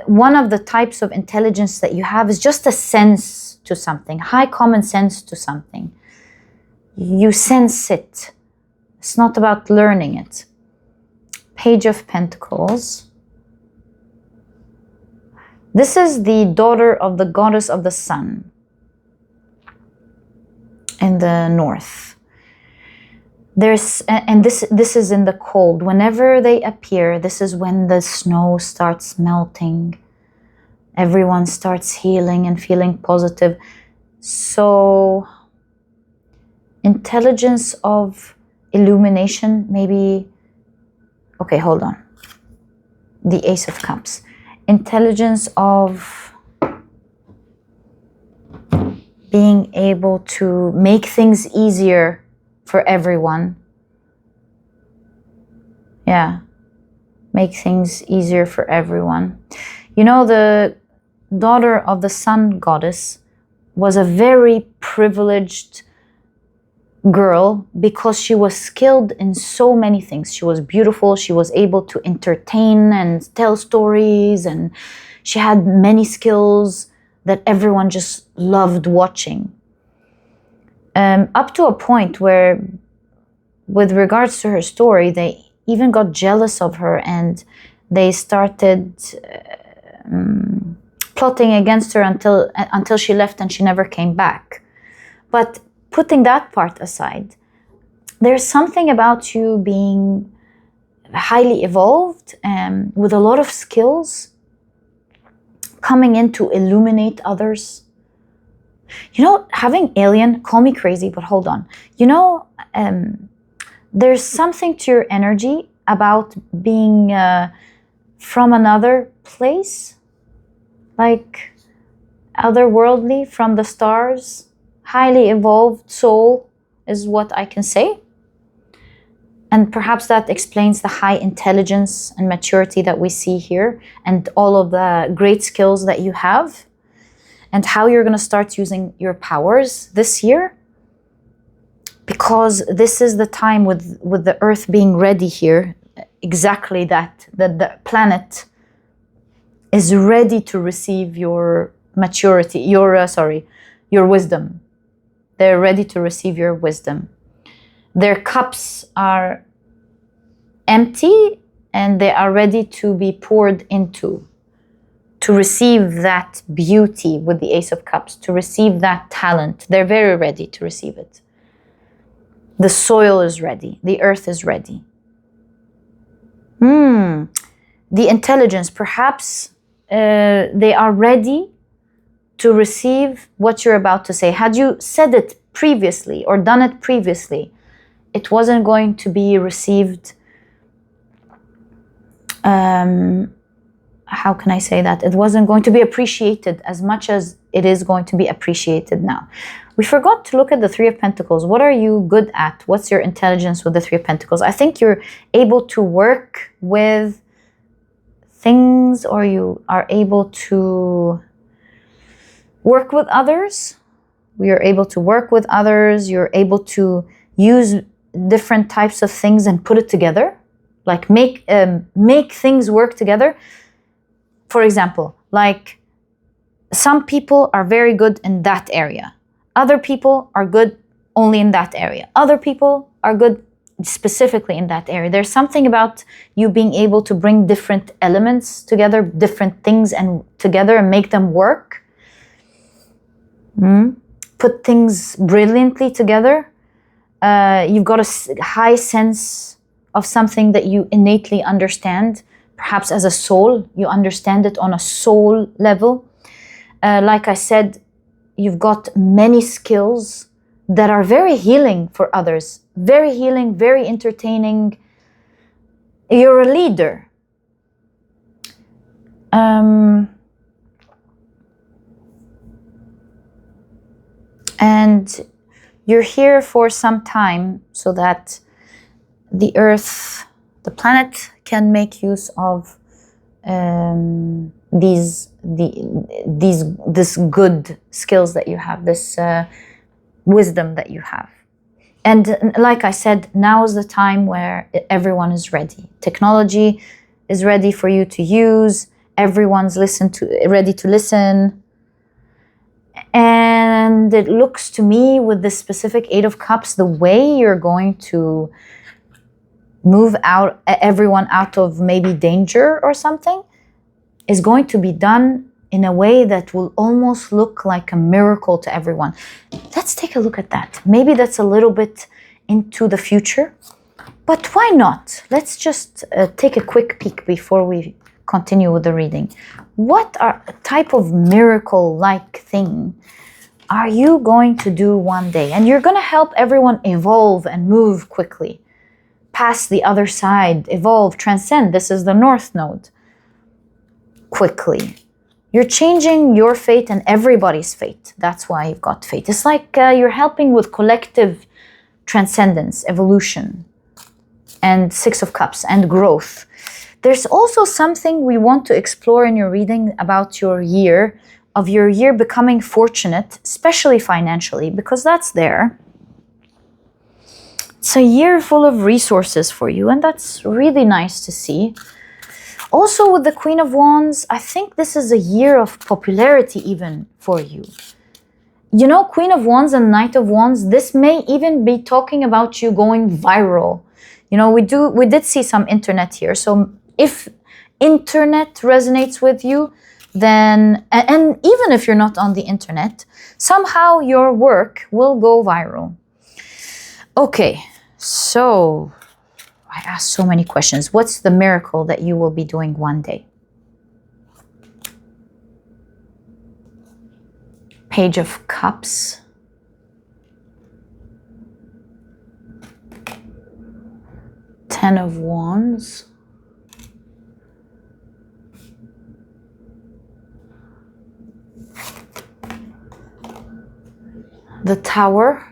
one of the types of intelligence that you have is just a sense to something, high common sense to something. You sense it. It's not about learning it. Page of Pentacles. This is the daughter of the goddess of the sun in the north. This is in the cold. Whenever they appear, this is when the snow starts melting. Everyone starts healing and feeling positive. So, intelligence of illumination, maybe. Okay, hold on. The Ace of Cups. Intelligence of being able to make things easier for everyone. Yeah, make things easier for everyone. You know, the daughter of the sun goddess was a very privileged girl because she was skilled in so many things. She was beautiful, she was able to entertain and tell stories, and she had many skills that everyone just loved watching. Up to a point where, with regards to her story, they even got jealous of her and they started plotting against her until she left and she never came back. But putting that part aside, there's something about you being highly evolved and with a lot of skills coming in to illuminate others. You know, having alien, call me crazy, but hold on. You know, there's something to your energy about being from another place, like otherworldly, from the stars, highly evolved soul is what I can say. And perhaps that explains the high intelligence and maturity that we see here and all of the great skills that you have and how you're going to start using your powers this year. Because this is the time with the Earth being ready here, exactly that the planet is ready to receive your maturity, your wisdom. They're ready to receive your wisdom. Their cups are empty and they are ready to be poured into, to receive that beauty with the Ace of Cups, to receive that talent. They're very ready to receive it. The soil is ready. The earth is ready. The intelligence, perhaps they are ready to receive what you're about to say. Had you said it previously or done it previously, it wasn't going to be received. How can I say that? It wasn't going to be appreciated as much as it is going to be appreciated now. We forgot to look at the Three of Pentacles. What are you good at? What's your intelligence with the Three of Pentacles? I think you're able to work with things, or you are able to work with others. We are able to work with others. You're able to use different types of things and put it together, like make things work together. For example, like some people are very good in that area. Other people are good only in that area. Other people are good specifically in that area. There's something about you being able to bring different elements together, different things and together and make them work. Put things brilliantly together. You've got a high sense of something that you innately understand. Perhaps as a soul, you understand it on a soul level. Like I said, you've got many skills that are very healing for others. Very healing, very entertaining. You're a leader. And you're here for some time so that the Earth, the planet, can make use of these good skills that you have, this wisdom that you have. And like I said, now is the time where everyone is ready. Technology is ready for you to use. Everyone's ready to listen. And it looks to me with this specific Eight of Cups, the way you're going to move everyone out of maybe danger or something is going to be done in a way that will almost look like a miracle to everyone. Let's take a look at that. Maybe that's a little bit into the future, but why not? Let's just take a quick peek before we continue with the reading. What type of miracle-like thing are you going to do one day? And you're going to help everyone evolve and move quickly past the other side, evolve, transcend. This is the North Node. Quickly. You're changing your fate and everybody's fate. That's why you've got fate. It's like you're helping with collective transcendence, evolution, and Six of Cups, and growth. There's also something we want to explore in your reading about your year, of your year becoming fortunate, especially financially, because that's there. It's a year full of resources for you, and that's really nice to see. Also, with the Queen of Wands, I think this is a year of popularity even for you. You know, Queen of Wands and Knight of Wands, this may even be talking about you going viral. You know, we did see some internet here. So if internet resonates with you, then, and even if you're not on the internet, somehow your work will go viral. Okay, so I asked so many questions. What's the miracle that you will be doing one day? Page of Cups. Ten of Wands. The Tower.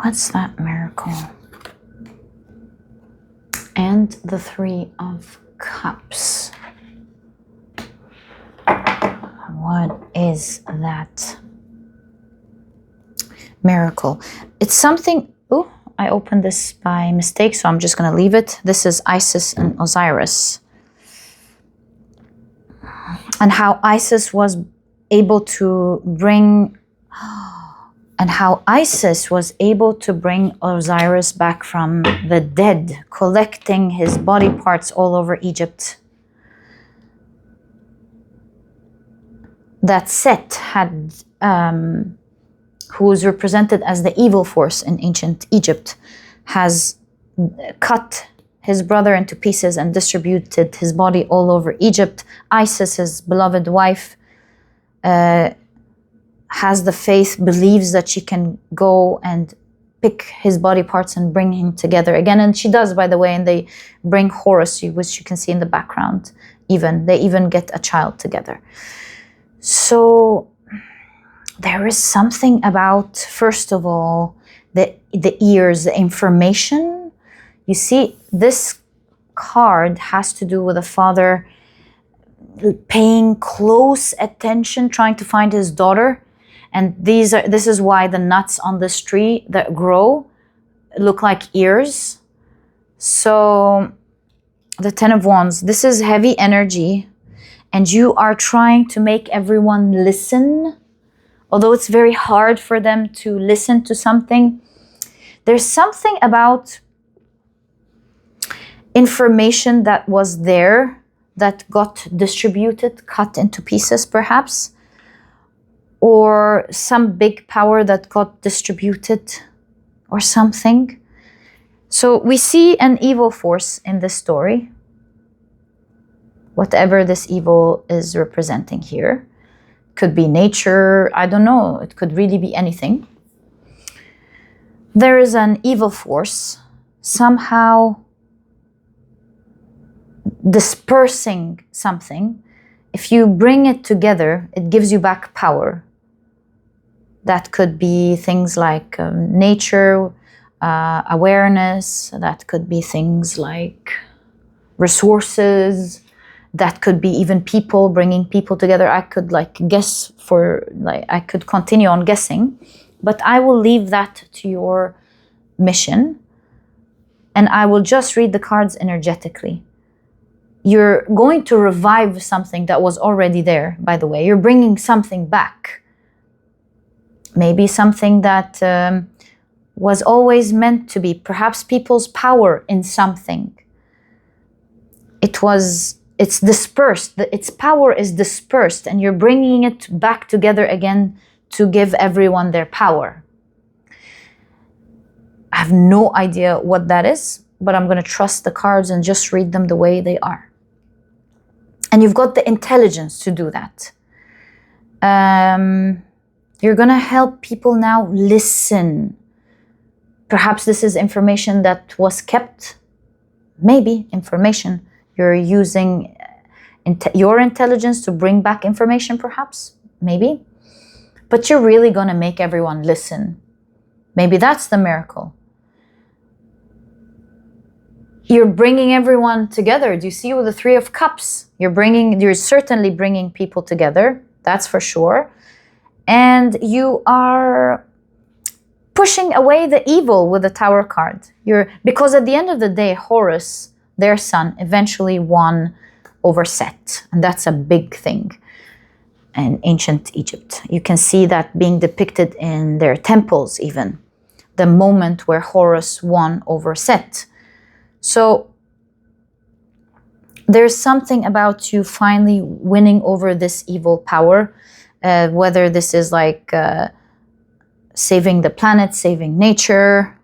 What's that miracle? And the Three of Cups. What is that miracle? It's something... Oh, I opened this by mistake, so I'm just going to leave it. This is Isis and Osiris. And how Isis was able to bring... And how Isis was able to bring Osiris back from the dead, collecting his body parts all over Egypt. That Set had, who was represented as the evil force in ancient Egypt, has cut his brother into pieces and distributed his body all over Egypt. Isis, his beloved wife, has the faith, believes that she can go and pick his body parts and bring him together again. And she does, by the way, and they bring Horus, which you can see in the background. They even get a child together. So there is something about, first of all, the ears, the information. You see, this card has to do with a father paying close attention, trying to find his daughter. And this is why the nuts on this tree that grow look like ears. So the Ten of Wands, this is heavy energy, and you are trying to make everyone listen. Although it's very hard for them to listen to something, there's something about information that was there that got distributed, cut into pieces perhaps, or some big power that got distributed or something. So we see an evil force in this story, whatever this evil is representing here. Could be nature, I don't know, it could really be anything. There is an evil force somehow dispersing something. If you bring it together, it gives you back power. That could be things like nature, awareness. That could be things like resources. That could be even people, bringing people together. I could guess I could continue on guessing, but I will leave that to your mission, and I will just read the cards energetically. You're going to revive something that was already there, by the way. You're bringing something back. Maybe something that was always meant to be, perhaps people's power in something. It's dispersed, its power is dispersed, and you're bringing it back together again to give everyone their power. I have no idea what that is, but I'm going to trust the cards and just read them the way they are. And you've got the intelligence to do that. You're going to help people now listen. Perhaps this is information that was kept. Maybe information. You're using your intelligence to bring back information, perhaps. Maybe. But you're really going to make everyone listen. Maybe that's the miracle. You're bringing everyone together. Do you see with the Three of Cups? You're certainly bringing people together. That's for sure. And you are pushing away the evil with the Tower card. Because at the end of the day, Horus, their son, eventually won over Set. And that's a big thing in ancient Egypt. You can see that being depicted in their temples even. The moment where Horus won over Set. So there's something about you finally winning over this evil power, whether this is like saving the planet, saving nature,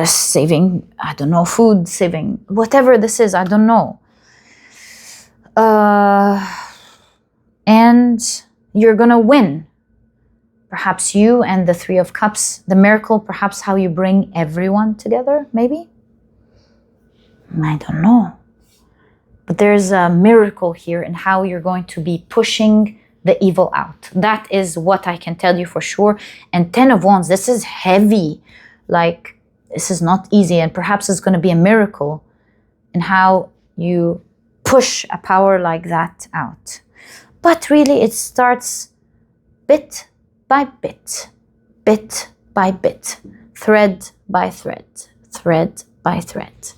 saving, I don't know, food, saving whatever this is, I don't know. And you're gonna win. Perhaps you and the Three of Cups, the miracle, perhaps how you bring everyone together, maybe? I don't know. But there's a miracle here in how you're going to be pushing the evil out. That is what I can tell you for sure. And 10 of Wands, this is heavy. Like, this is not easy. And perhaps it's going to be a miracle in how you push a power like that out. But really, it starts bit by bit, bit by bit, thread by thread, thread by thread.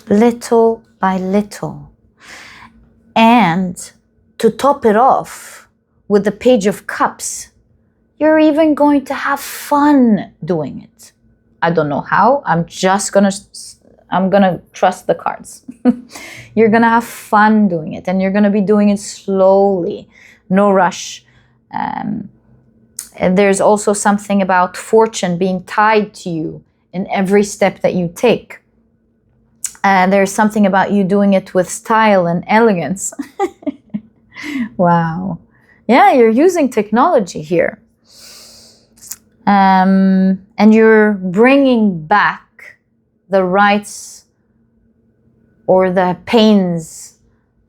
Little by little. And to top it off with the Page of Cups, you're even going to have fun doing it. I don't know how. I'm gonna trust the cards. You're gonna have fun doing it, and you're gonna be doing it slowly, no rush. And there's also something about fortune being tied to you in every step that you take. There's something about you doing it with style and elegance. Wow. Yeah, you're using technology here. And you're bringing back the rights or the pains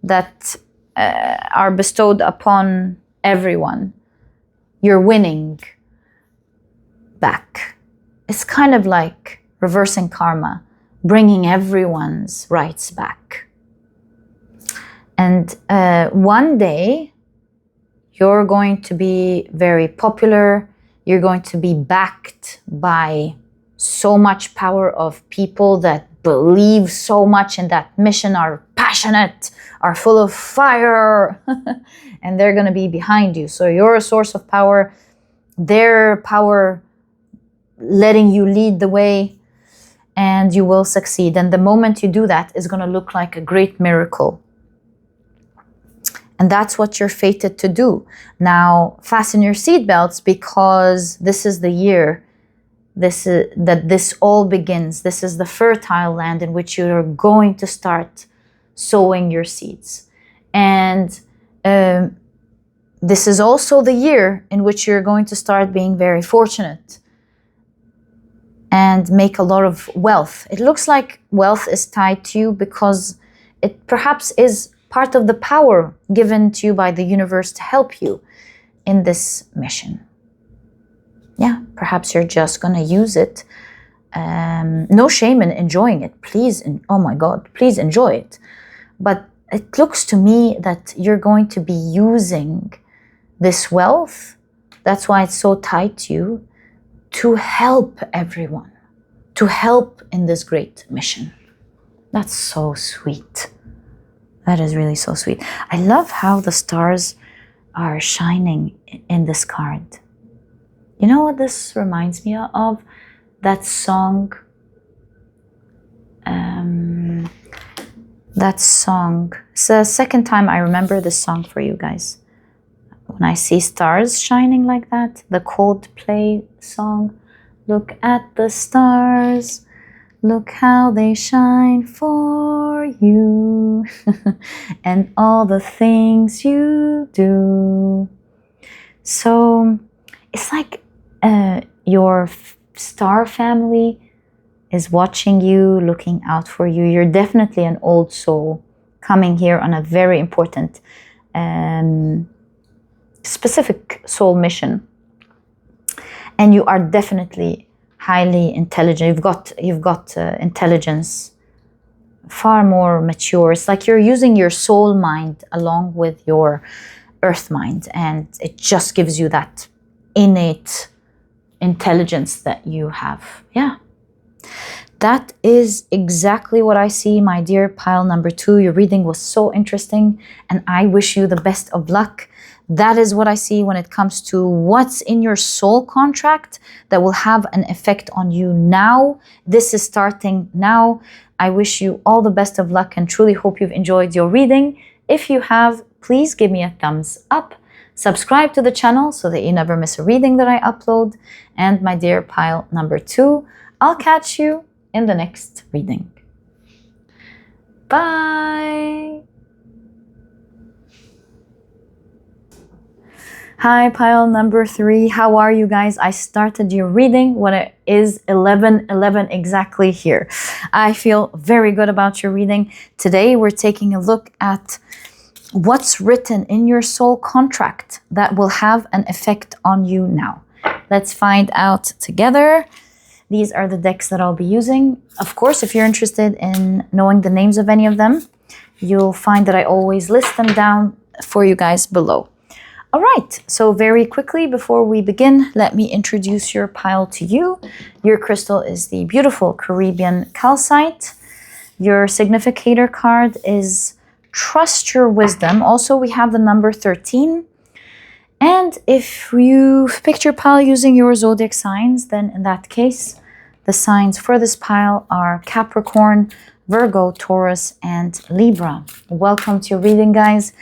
that are bestowed upon everyone. You're winning back. It's kind of like reversing karma, bringing everyone's rights back. And one day, you're going to be very popular. You're going to be backed by so much power of people that believe so much in that mission, are passionate, are full of fire, and they're going to be behind you. So you're a source of power, their power letting you lead the way, and you will succeed. And the moment you do that is going to look like a great miracle. And that's what you're fated to do. Now, fasten your seatbelts, because this is the year that this all begins. This is the fertile land in which you're going to start sowing your seeds. And this is also the year in which you're going to start being very fortunate and make a lot of wealth. It looks like wealth is tied to you because it perhaps is part of the power given to you by the universe to help you in this mission. Yeah, perhaps you're just going to use it. No shame in enjoying it. Please, oh my God, please enjoy it. But it looks to me that you're going to be using this wealth, that's why it's so tied to you, to help everyone, to help in this great mission. That's so sweet. That is really so sweet. I love how the stars are shining in this card. You know what this reminds me of? That song. That song. It's the second time I remember this song for you guys. When I see stars shining like that, the Coldplay song. Look at the stars. Look how they shine for you. And all the things you do. So it's like your star family is watching you, looking out for you. You're definitely an old soul coming here on a very important, specific soul mission. And you are definitely highly intelligent. You've got intelligence far more mature. It's like you're using your soul mind along with your earth mind, and it just gives you that innate intelligence that you have. Yeah. That is exactly what I see, my dear pile number 2. Your reading was so interesting, and I wish you the best of luck. That is what I see when it comes to what's in your soul contract that will have an effect on you now. This is starting now. I wish you all the best of luck and truly hope you've enjoyed your reading. If you have, please give me a thumbs up. Subscribe to the channel so that you never miss a reading that I upload. And my dear pile number 2, I'll catch you in the next reading. Bye! Hi, pile number 3. How are you guys? I started your reading when it is 11:11 exactly here. I feel very good about your reading. Today, we're taking a look at what's written in your soul contract that will have an effect on you now. Let's find out together. These are the decks that I'll be using. Of course, if you're interested in knowing the names of any of them, you'll find that I always list them down for you guys below. All right, so very quickly before we begin, let me introduce your pile to you. Your crystal is the beautiful Caribbean Calcite. Your significator card is Trust Your Wisdom. Also, we have the number 13. And if you've picked your pile using your zodiac signs, then in that case, the signs for this pile are Capricorn, Virgo, Taurus, and Libra. Welcome to your reading, guys.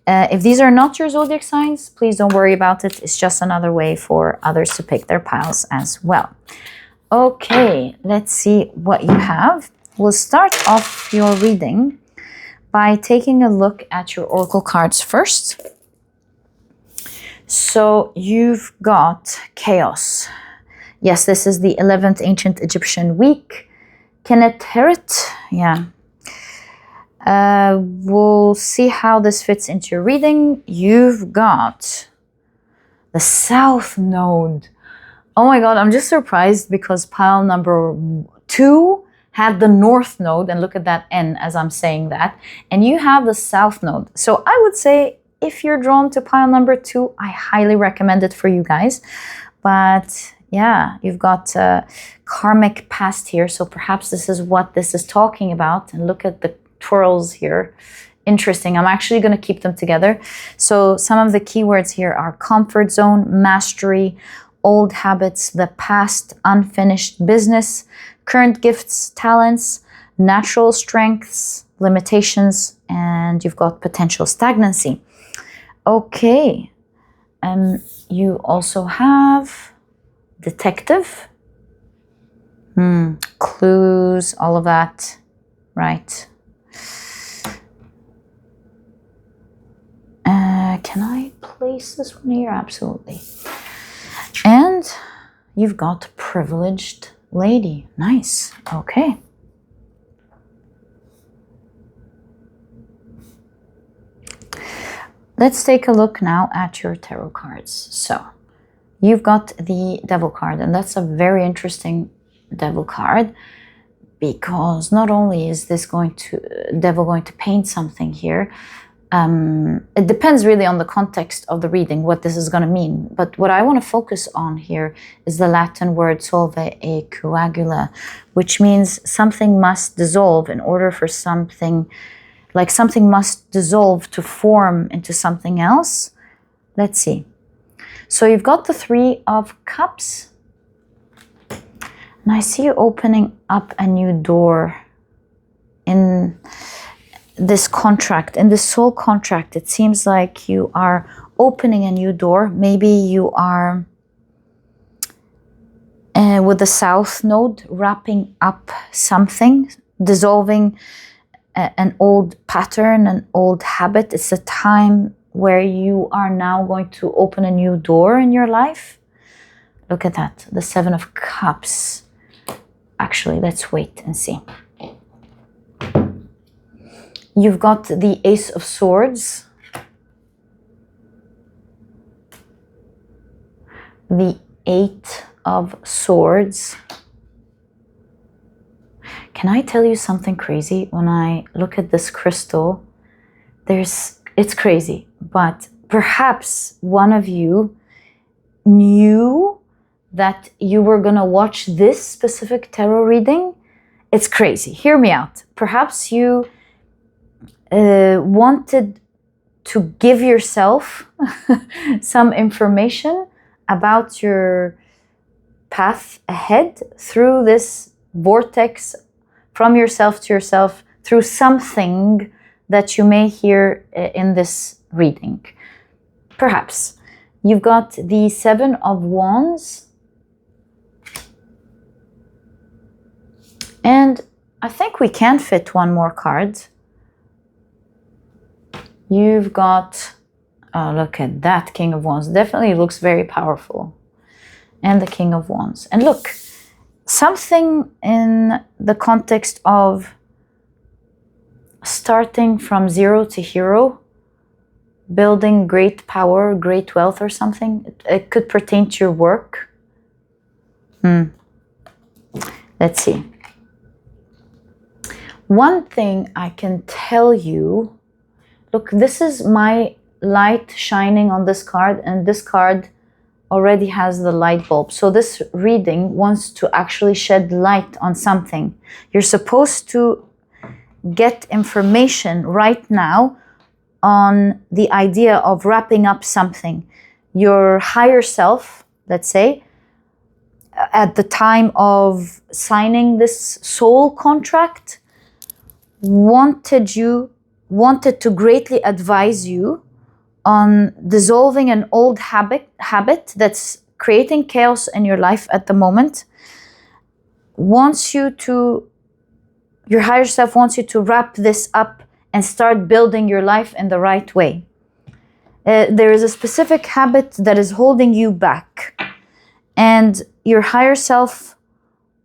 If these are not your zodiac signs, please don't worry about it. It's just another way for others to pick their piles as well. Okay, let's see what you have. We'll start off your reading by taking a look at your oracle cards first. So you've got chaos. Yes, this is the 11th ancient Egyptian week. Keneteret, yeah. We'll see how this fits into your reading. You've got the South Node. Oh my God, I'm just surprised because pile number 2 had the North Node, and look at that N as I'm saying that. And you have the South Node. So I would say if you're drawn to pile number 2, I highly recommend it for you guys. But yeah, you've got karmic past here. So perhaps this is what this is talking about. And look at the twirls here. Interesting. I'm actually going to keep them together. So some of the keywords here are comfort zone, mastery, old habits, the past, unfinished business, current gifts, talents, natural strengths, limitations, and you've got potential stagnancy. Okay. And you also have detective, clues, all of that, right? Can I place this one here? Absolutely. And you've got privileged lady. Nice. Okay. Let's take a look now at your tarot cards. So you've got the devil card, and that's a very interesting devil card because not only is this devil going to paint something here, it depends really on the context of the reading, what this is going to mean. But what I want to focus on here is the Latin word solve e coagula, which means something must dissolve in order for something, like something must dissolve to form into something else. Let's see. So you've got the 3 of Cups. And I see you opening up a new door in this contract, in this soul contract. It seems like you are opening a new door. Maybe you are with the South Node wrapping up something, dissolving an old pattern, an old habit. It's a time where you are now going to open a new door in your life. Look at that, the 7 of Cups. Actually, let's wait and see. You've got the Ace of Swords, the 8 of Swords, Can I tell you something crazy? When I look at this crystal, it's crazy, but perhaps one of you knew that you were gonna watch this specific tarot reading. It's crazy. Hear me out. Perhaps you wanted to give yourself some information about your path ahead through this vortex, from yourself to yourself, through something that you may hear in this reading. Perhaps. You've got the Seven of Wands. And I think we can fit one more card. You've got, oh, look at that King of Wands. Definitely looks very powerful. And the King of Wands. And look, something in the context of starting from zero to hero, building great power, great wealth or something. It could pertain to your work. Let's see. One thing I can tell you, look, this is my light shining on this card, and this card already has the light bulb. So this reading wants to actually shed light on something. You're supposed to get information right now on the idea of wrapping up something. Your higher self, let's say, at the time of signing this soul contract, wanted to greatly advise you on dissolving an old habit that's creating chaos in your life at the moment. Your higher self wants you to wrap this up and start building your life in the right way. There is a specific habit that is holding you back, and your higher self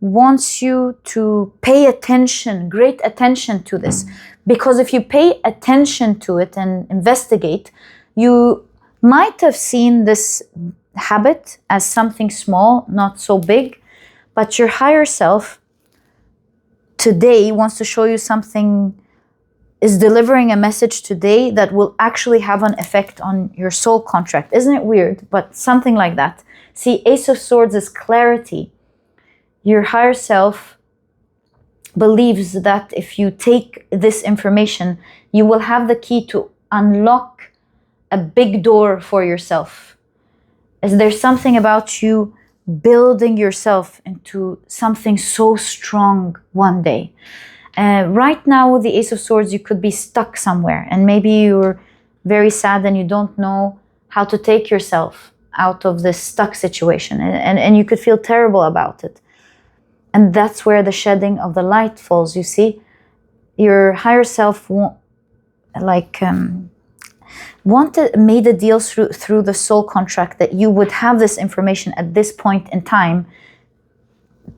wants you to pay attention, great attention to this. Because if you pay attention to it and investigate, you might have seen this habit as something small, not so big, but your higher self today wants to show you something, is delivering a message today that will actually have an effect on your soul contract. Isn't it weird? But something like that. See, Ace of Swords is clarity. Your higher self believes that if you take this information, you will have the key to unlock a big door for yourself. Is there something about you building yourself into something so strong one day? Right now with the Ace of Swords, you could be stuck somewhere, and maybe you're very sad and you don't know how to take yourself out of this stuck situation, and you could feel terrible about it. And that's where the shedding of the light falls, you see. Your higher self made a deal through the soul contract that you would have this information at this point in time,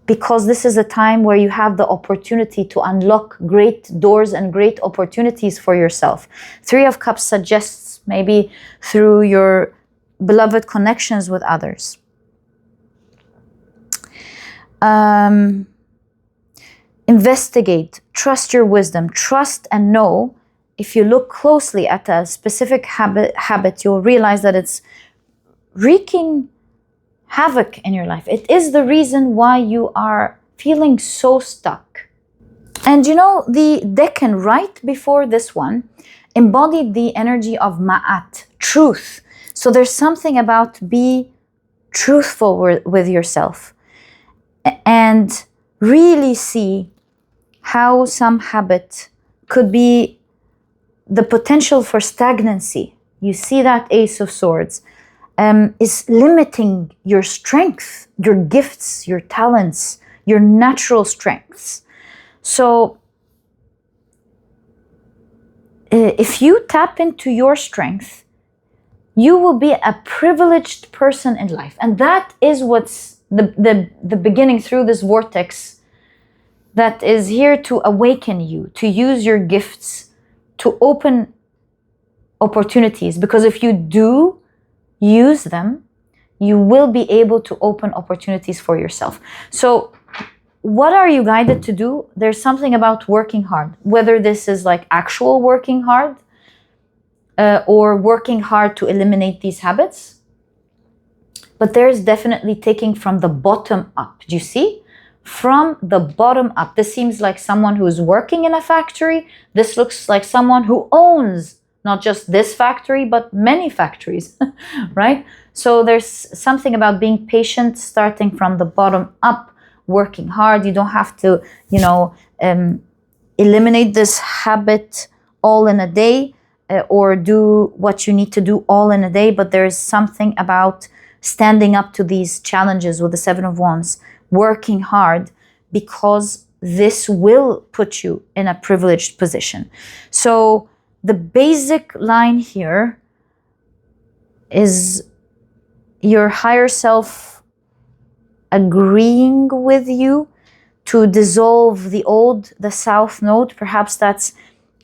because this is a time where you have the opportunity to unlock great doors and great opportunities for yourself. Three of Cups suggests maybe through your beloved connections with others. Investigate, trust your wisdom, trust and know. If you look closely at a specific habit, you'll realize that it's wreaking havoc in your life. It is the reason why you are feeling so stuck. And you know, the Decan right before this one embodied the energy of Ma'at, truth. So there's something about be truthful with yourself and really see how some habit could be the potential for stagnancy. You see that Ace of Swords is limiting your strength, your gifts, your talents, your natural strengths. So if you tap into your strength, you will be a privileged person in life. And that is what's the beginning through this vortex that is here to awaken you, to use your gifts, to open opportunities. Because if you do use them, you will be able to open opportunities for yourself. So what are you guided to do? There's something about working hard, whether this is like actual working hard or working hard to eliminate these habits. But there's definitely taking from the bottom up. Do you see? From the bottom up. This seems like someone who's working in a factory. This looks like someone who owns not just this factory, but many factories, right? So there's something about being patient, starting from the bottom up, working hard. You don't have to, eliminate this habit all in a day or do what you need to do all in a day. But there's something about standing up to these challenges with the Seven of Wands, working hard, because this will put you in a privileged position. So the basic line here is your higher self agreeing with you to dissolve the old, the South Node. Perhaps that's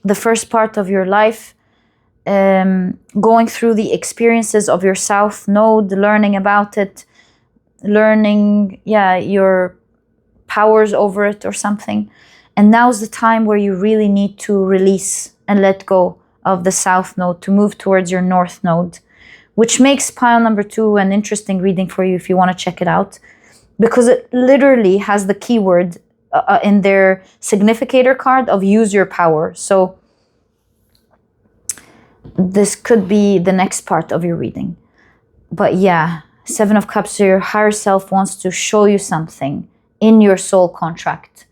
the first part of your life, going through the experiences of your South Node, learning about it, learning, your powers over it or something. And now's the time where you really need to release and let go of the South Node to move towards your North Node, which makes pile number 2 an interesting reading for you if you want to check it out, because it literally has the keyword in their significator card of use your power. So this could be the next part of your reading. But yeah, Seven of Cups, your higher self wants to show you something in your soul contract,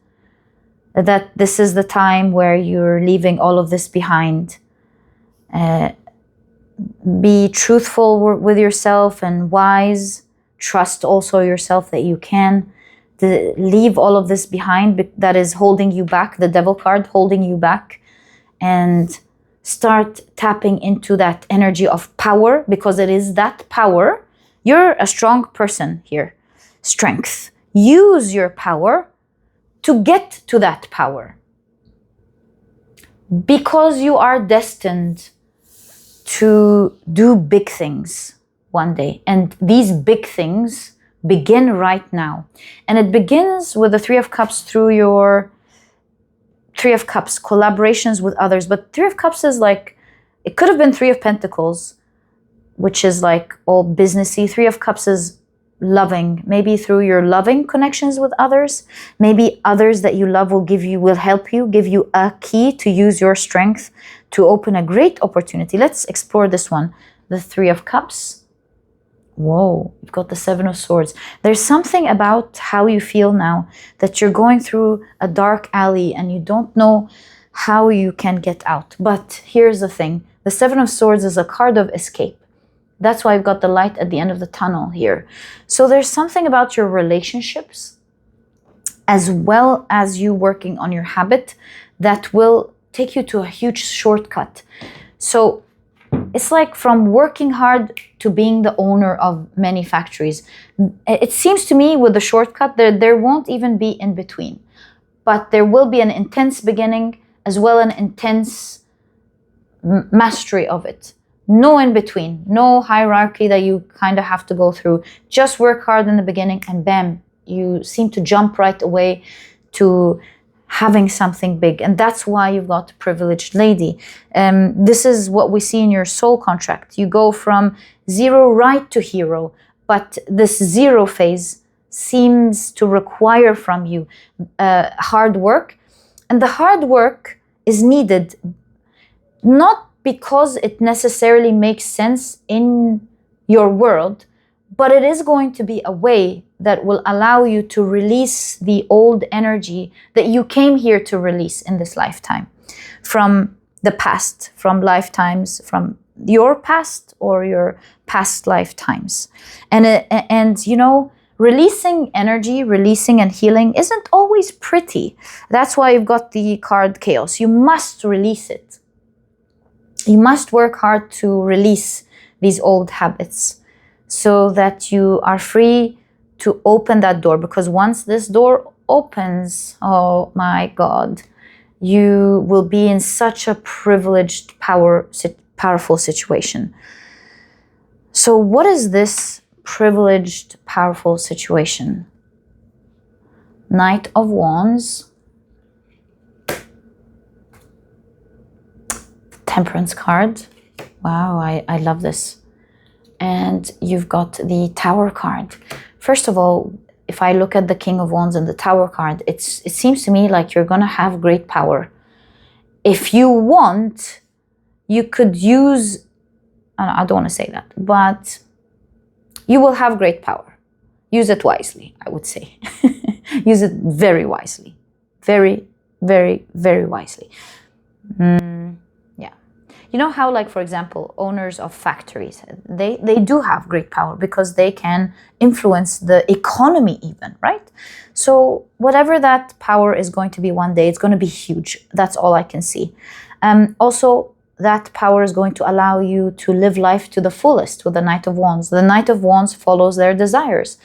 that this is the time where you're leaving all of this behind. Be truthful with yourself and wise. Trust also yourself that you can leave all of this behind that is holding you back, the Devil card holding you back, and start tapping into that energy of power, because it is that power. You're a strong person here. Strength. Use your power to get to that power, because you are destined to do big things one day. And these big things begin right now. And it begins with the Three of Cups through your Three of Cups, collaborations with others. But Three of Cups is like, it could have been Three of Pentacles, which is like all businessy. Three of Cups is loving, maybe through your loving connections with others. Maybe others that you love will help you, give you a key to use your strength to open a great opportunity. Let's explore this one. The Three of Cups. Whoa, you've got the Seven of Swords. There's something about how you feel now, that you're going through a dark alley and you don't know how you can get out. But here's the thing. The Seven of Swords is a card of escape. That's why I've got the light at the end of the tunnel here. So there's something about your relationships, as well as you working on your habit, that will take you to a huge shortcut. So it's like from working hard to being the owner of many factories. It seems to me with the shortcut, there won't even be in between. But there will be an intense beginning, as well as an intense mastery of it. No in between, no hierarchy that you kind of have to go through. Just work hard in the beginning and bam, you seem to jump right away to having something big. And that's why you've got a privileged lady. This is what we see in your soul contract. You go from zero right to hero, but this zero phase seems to require from you hard work. And the hard work is needed, not because it necessarily makes sense in your world, but it is going to be a way that will allow you to release the old energy that you came here to release in this lifetime, from the past, from lifetimes, from your past or your past lifetimes. And you know, releasing energy, releasing and healing isn't always pretty. That's why you've got the card Chaos. You must release it. You must work hard to release these old habits so that you are free to open that door. Because once this door opens, oh my God, you will be in such a privileged, powerful situation. So what is this privileged, powerful situation? Knight of Wands, Temperance card. Wow, I love this. And you've got the Tower card. First of all, if I look at the King of Wands and the Tower card, it seems to me like you're going to have great power. If you want, you could use, I don't want to say that, but you will have great power. Use it wisely, I would say. Use it very wisely. Very, very, very wisely. You know how, like, for example, owners of factories, they do have great power because they can influence the economy even, right? So whatever that power is going to be one day, it's going to be huge. That's all I can see. Also, that power is going to allow you to live life to the fullest with the Knight of Wands. The Knight of Wands follows their desires.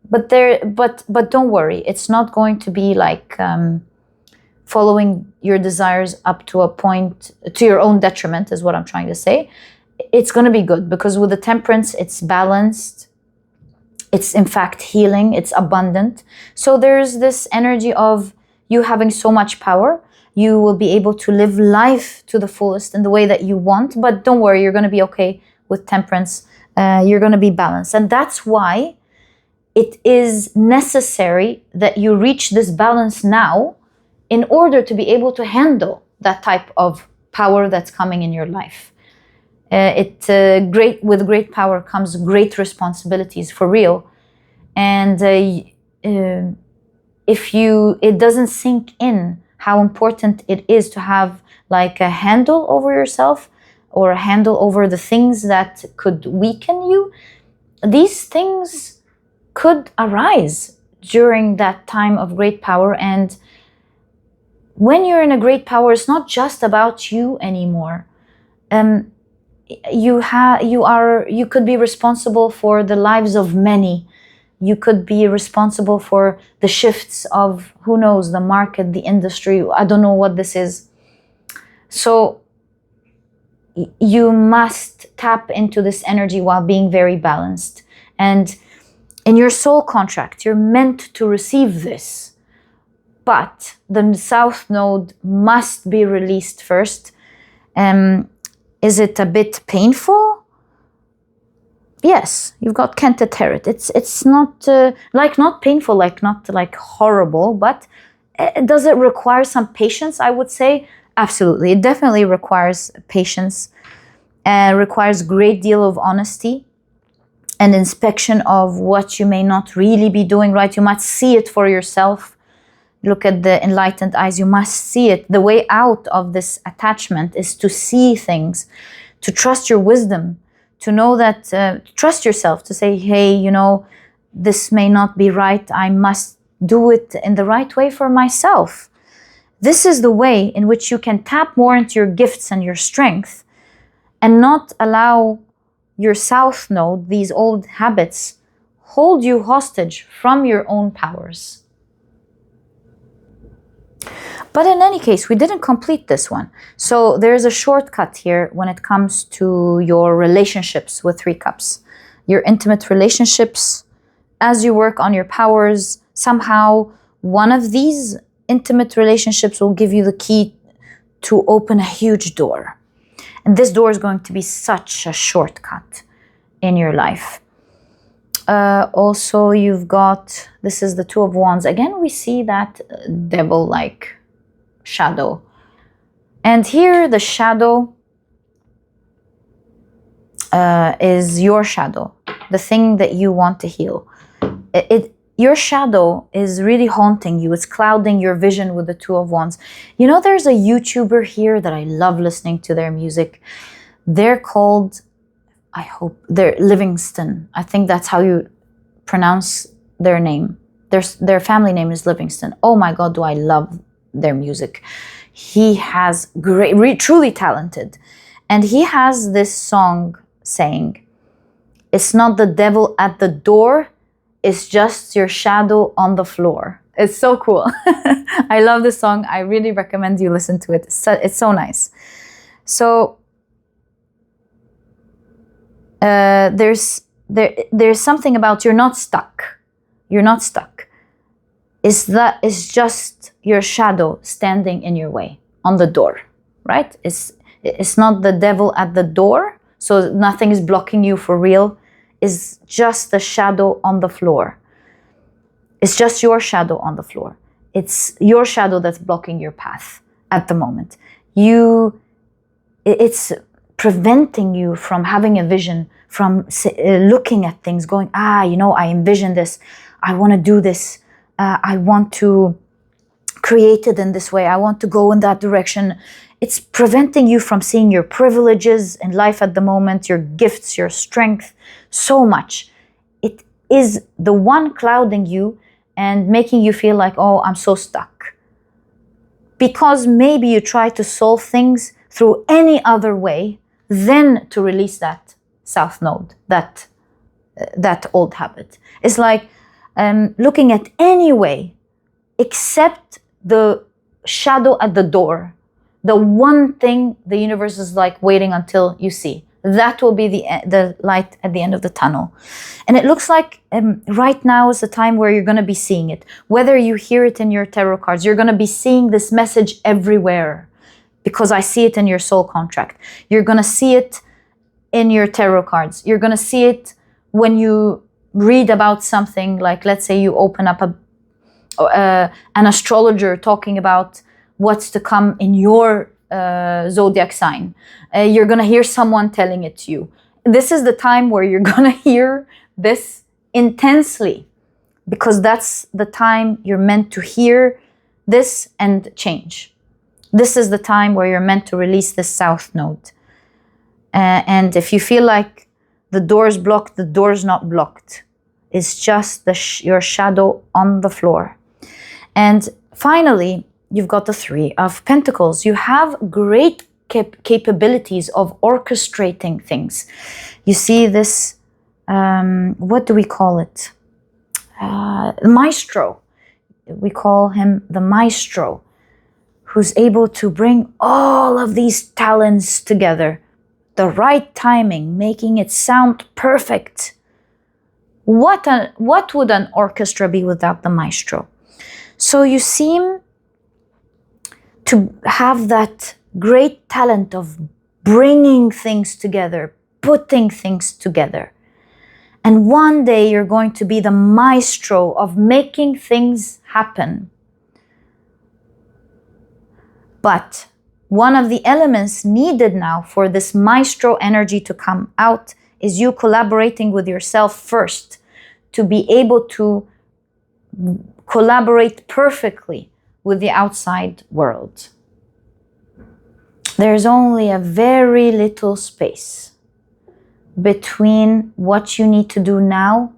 But don't worry, it's not going to be like following your desires up to a point, to your own detriment, is what I'm trying to say. It's going to be good because with the Temperance, it's balanced. It's in fact healing. It's abundant. So there's this energy of you having so much power. You will be able to live life to the fullest in the way that you want. But don't worry, you're going to be okay with Temperance. You're going to be balanced. And that's why it is necessary that you reach this balance now in order to be able to handle that type of power that's coming in your life. With great power comes great responsibilities, for real. And it doesn't sink in how important it is to have like a handle over yourself or a handle over the things that could weaken you. These things could arise during that time of great power. And when you're in a great power, it's not just about you anymore. You could be responsible for the lives of many. You could be responsible for the shifts of, who knows, the market, the industry. I don't know what this is. So you must tap into this energy while being very balanced. And in your soul contract, you're meant to receive this. But the South Node must be released first. Is it a bit painful? Yes, you've got Kentaterit. It's not not painful, not like horrible, but does it require some patience? I would say absolutely. It definitely requires patience. Requires great deal of honesty and inspection of what you may not really be doing right. You must see it for yourself. Look at the enlightened eyes. You must see it. The way out of this attachment is to see things, to trust your wisdom, to know that, trust yourself, to say, hey, this may not be right. I must do it in the right way for myself. This is the way in which you can tap more into your gifts and your strength and not allow your South Node, these old habits, hold you hostage from your own powers. But in any case, we didn't complete this one. So there's a shortcut here when it comes to your relationships with 3 cups. Your intimate relationships, as you work on your powers, somehow one of these intimate relationships will give you the key to open a huge door. And this door is going to be such a shortcut in your life. Also, you've got, this is the Two of Wands. Again, we see that devil-like shadow. And here the shadow is your shadow, the thing that you want to heal. Your shadow is really haunting you. It's clouding your vision with the Two of Wands. There's a YouTuber here that I love listening to their music. They're called, they're Livingston. I think that's how you pronounce their name. Their family name is Livingston. Oh my God, do I love their music. He has truly talented. And he has this song saying, it's not the devil at the door, it's just your shadow on the floor. It's so cool. I love this song. I really recommend you listen to it. It's so nice. So there's something about you're not stuck. You're not stuck. is just your shadow standing in your way on the door, right? It's not the devil at the door, so nothing is blocking you for real. It's just the shadow on the floor. It's just your shadow on the floor. It's your shadow that's blocking your path at the moment. It's preventing you from having a vision, from looking at things, going, I envision this. I want to do this. I want to create it in this way. I want to go in that direction. It's preventing you from seeing your privileges in life at the moment, your gifts, your strength, so much. It is the one clouding you and making you feel like, oh, I'm so stuck. Because maybe you try to solve things through any other way than to release that south node, that old habit. It's like looking at any way except the shadow at the door, the one thing the universe is like waiting until you see. That will be the light at the end of the tunnel. And it looks like right now is the time where you're going to be seeing it. Whether you hear it in your tarot cards, you're going to be seeing this message everywhere, because I see it in your soul contract. You're going to see it in your tarot cards. You're going to see it when you read about something, like let's say you open up an astrologer talking about what's to come in your zodiac sign. You're going to hear someone telling it to you. This is the time where you're going to hear this intensely, because that's the time you're meant to hear this and change. This is the time where you're meant to release this south node. And if you feel like the door's blocked, the door's not blocked. It's just your shadow on the floor. And finally, you've got the Three of Pentacles. You have great capabilities of orchestrating things. You see this, what do we call it? Maestro. We call him the maestro, who's able to bring all of these talents together. The right timing, making it sound perfect. What would an orchestra be without the maestro? So you seem to have that great talent of bringing things together, putting things together. And one day you're going to be the maestro of making things happen. But one of the elements needed now for this maestro energy to come out is you collaborating with yourself first, to be able to collaborate perfectly with the outside world. There's only a very little space between what you need to do now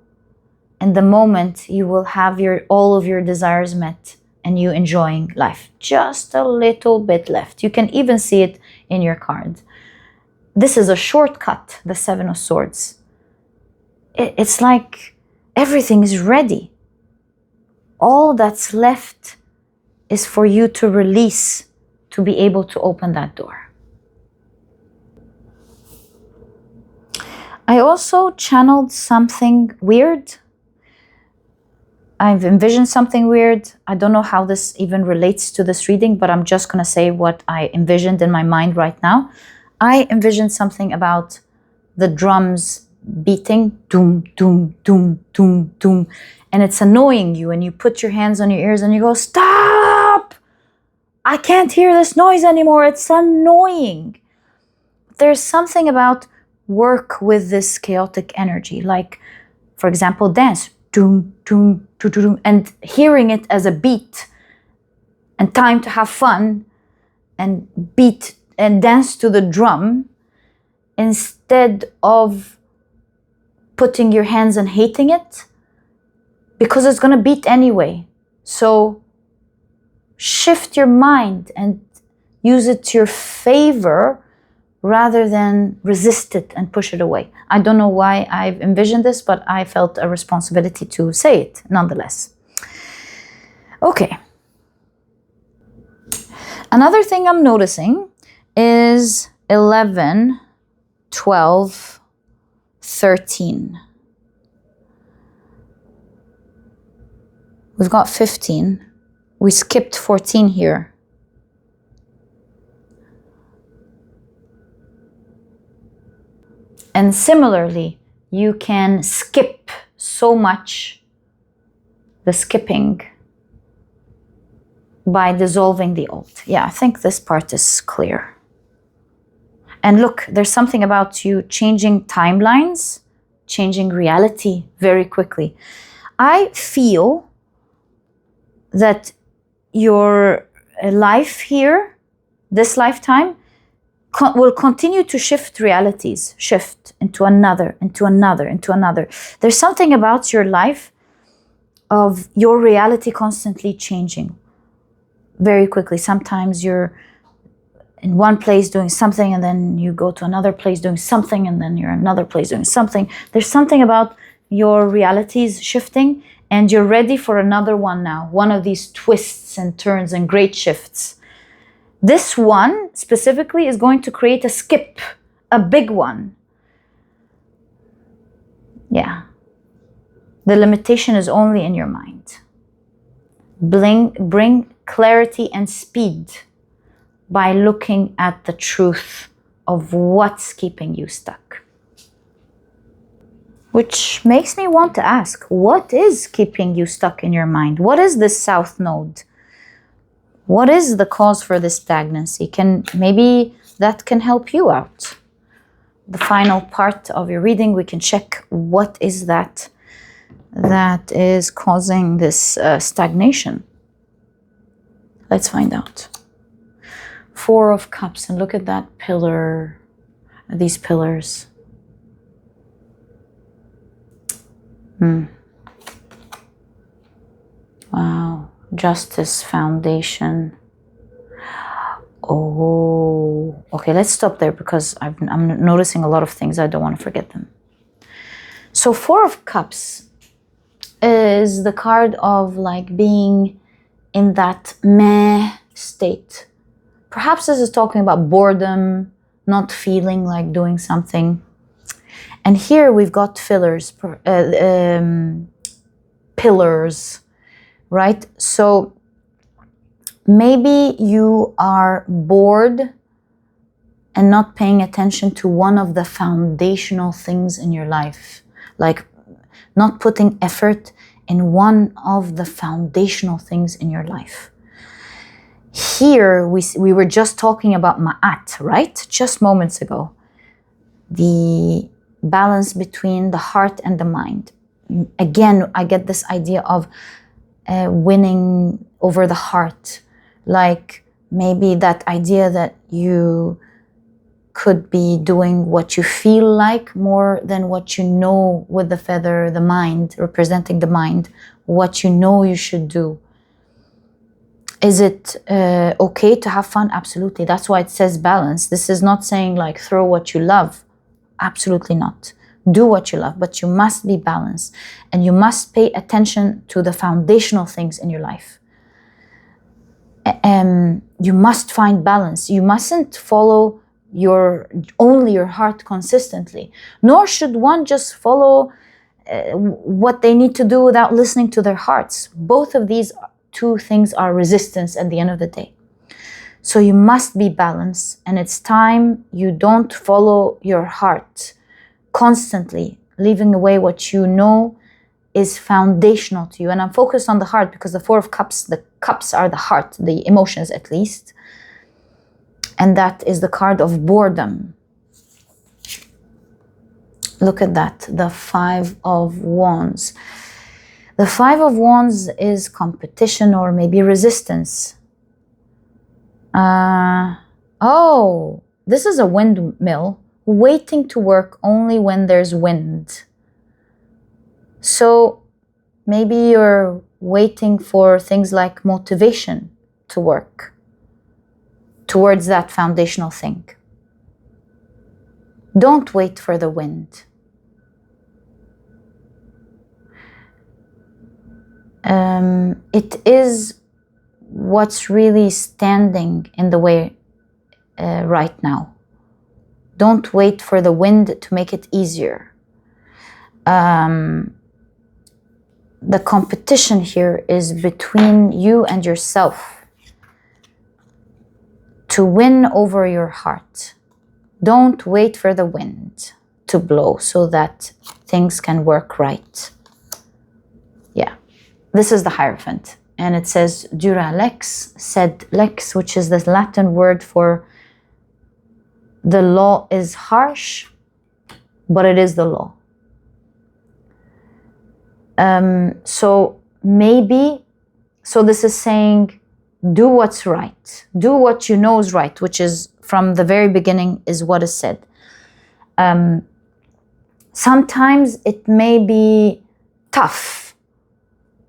and the moment you will have all of your desires met and you enjoying life. Just a little bit left. You can even see it in your card. This is a shortcut, the Seven of Swords. It's like everything is ready. All that's left is for you to release, to be able to open that door. I also channeled something weird. I've envisioned something weird. I don't know how this even relates to this reading, but I'm just going to say what I envisioned in my mind right now. I envisioned something about the drums beating, doom, doom, doom, doom, doom. And it's annoying you, and you put your hands on your ears and you go, stop! I can't hear this noise anymore. It's annoying. There's something about work with this chaotic energy, like, for example, dance. Doom, doom, doom, doom, and hearing it as a beat and time to have fun and beat and dance to the drum instead of putting your hands and hating it, because it's going to beat anyway. So shift your mind and use it to your favor rather than resist it and push it away. I don't know why I've envisioned this, but I felt a responsibility to say it nonetheless. Okay. Another thing I'm noticing is 11, 12, 13. We've got 15. We skipped 14 here. And similarly, you can skip so much the skipping by dissolving the old. Yeah, I think this part is clear. And look, there's something about you changing timelines, changing reality very quickly. I feel that your life here, this lifetime, will continue to shift realities, shift into another, into another, into another. There's something about your life of your reality constantly changing very quickly. Sometimes you're in one place doing something, and then you go to another place doing something, and then you're in another place doing something. There's something about your realities shifting, and you're ready for another one now, one of these twists and turns and great shifts. This one specifically is going to create a skip, a big one. Yeah. The limitation is only in your mind. Bring clarity and speed by looking at the truth of what's keeping you stuck. Which makes me want to ask, what is keeping you stuck in your mind? What is this south node? What is the cause for this stagnancy? Maybe that can help you out. The final part of your reading, we can check what is that is causing this stagnation. Let's find out. 4 of Cups, and look at that pillar, these pillars. Wow. Justice, foundation. Oh, okay, let's stop there because I'm noticing a lot of things. I don't want to forget them. So 4 of Cups is the card of like being in that meh state. Perhaps this is talking about boredom, not feeling like doing something. And here we've got pillars, right? So maybe you are bored and not paying attention to one of the foundational things in your life, like not putting effort in one of the foundational things in your life. Here, we were just talking about ma'at, right? Just moments ago. The balance between the heart and the mind. Again, I get this idea of winning over the heart. Like maybe that idea that you could be doing what you feel like more than what you know with the feather, the mind, representing the mind, what you know you should do. Is it okay to have fun? Absolutely. That's why it says balance. This is not saying like throw what you love. Absolutely not. Do what you love, but you must be balanced and you must pay attention to the foundational things in your life. You must find balance. You mustn't follow only your heart consistently, nor should one just follow what they need to do without listening to their hearts. Both of these 2 things are resistance at the end of the day. So you must be balanced, and it's time you don't follow your heart constantly, leaving away what you know is foundational to you. And I'm focused on the heart because the 4 of Cups, the cups are the heart, the emotions at least. And that is the card of boredom. Look at that, the 5 of Wands. The 5 of Wands is competition or maybe resistance. Oh, this is a windmill waiting to work only when there's wind. So maybe you're waiting for things like motivation to work towards that foundational thing. Don't wait for the wind. It is what's really standing in the way right now. Don't wait for the wind to make it easier. the competition here is between you and yourself to win over your heart. Don't wait for the wind to blow so that things can work right. Yeah, this is the Hierophant. And it says, dura lex, sed lex, which is the Latin word for the law is harsh, but it is the law. So this is saying, do what's right. Do what you know is right, which is from the very beginning is what is said. Sometimes it may be tough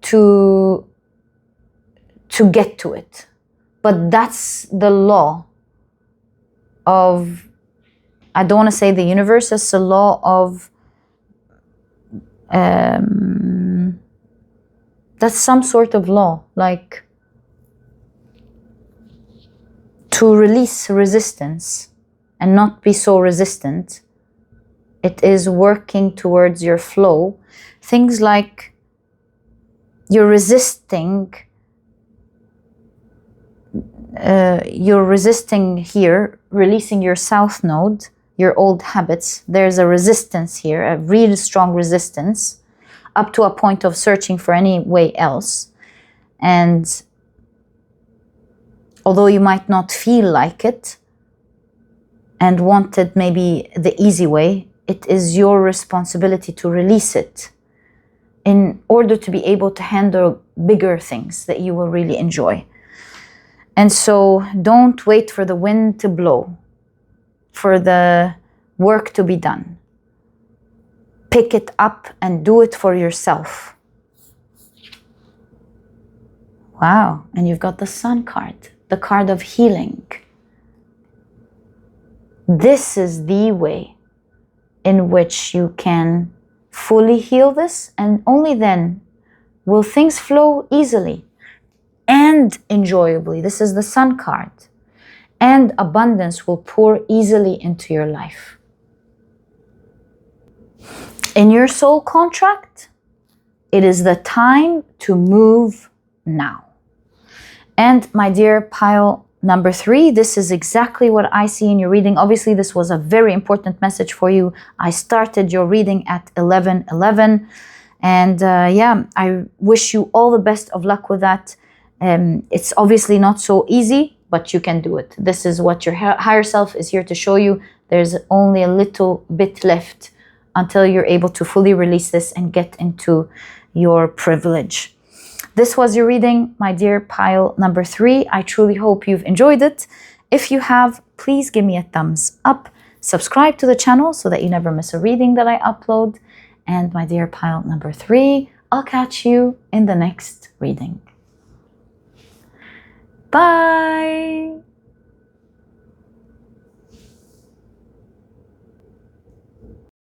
to get to it, but that's the law of, I don't want to say the universe, it's the law of, that's some sort of law, like to release resistance and not be so resistant. It is working towards your flow. Things like you're resisting here, releasing your south node, your old habits. There's a resistance here, a really strong resistance, up to a point of searching for any way else. And although you might not feel like it and wanted maybe the easy way, it is your responsibility to release it in order to be able to handle bigger things that you will really enjoy. And so don't wait for the wind to blow, for the work to be done. Pick it up and do it for yourself. Wow, and you've got the Sun card, the card of healing. This is the way in which you can fully heal this, and only then will things flow easily and enjoyably. This is the Sun card. And abundance will pour easily into your life. In your soul contract, it is the time to move now. And my dear pile number 3, this is exactly what I see in your reading. Obviously, this was a very important message for you. I started your reading at 11:11. And I wish you all the best of luck with that. It's obviously not so easy, but you can do it. This is what your higher self is here to show you. There's only a little bit left until you're able to fully release this and get into your privilege. This was your reading, my dear pile number 3. I truly hope you've enjoyed it. If you have, please give me a thumbs up. Subscribe to the channel so that you never miss a reading that I upload. And my dear pile number 3, I'll catch you in the next reading. Bye!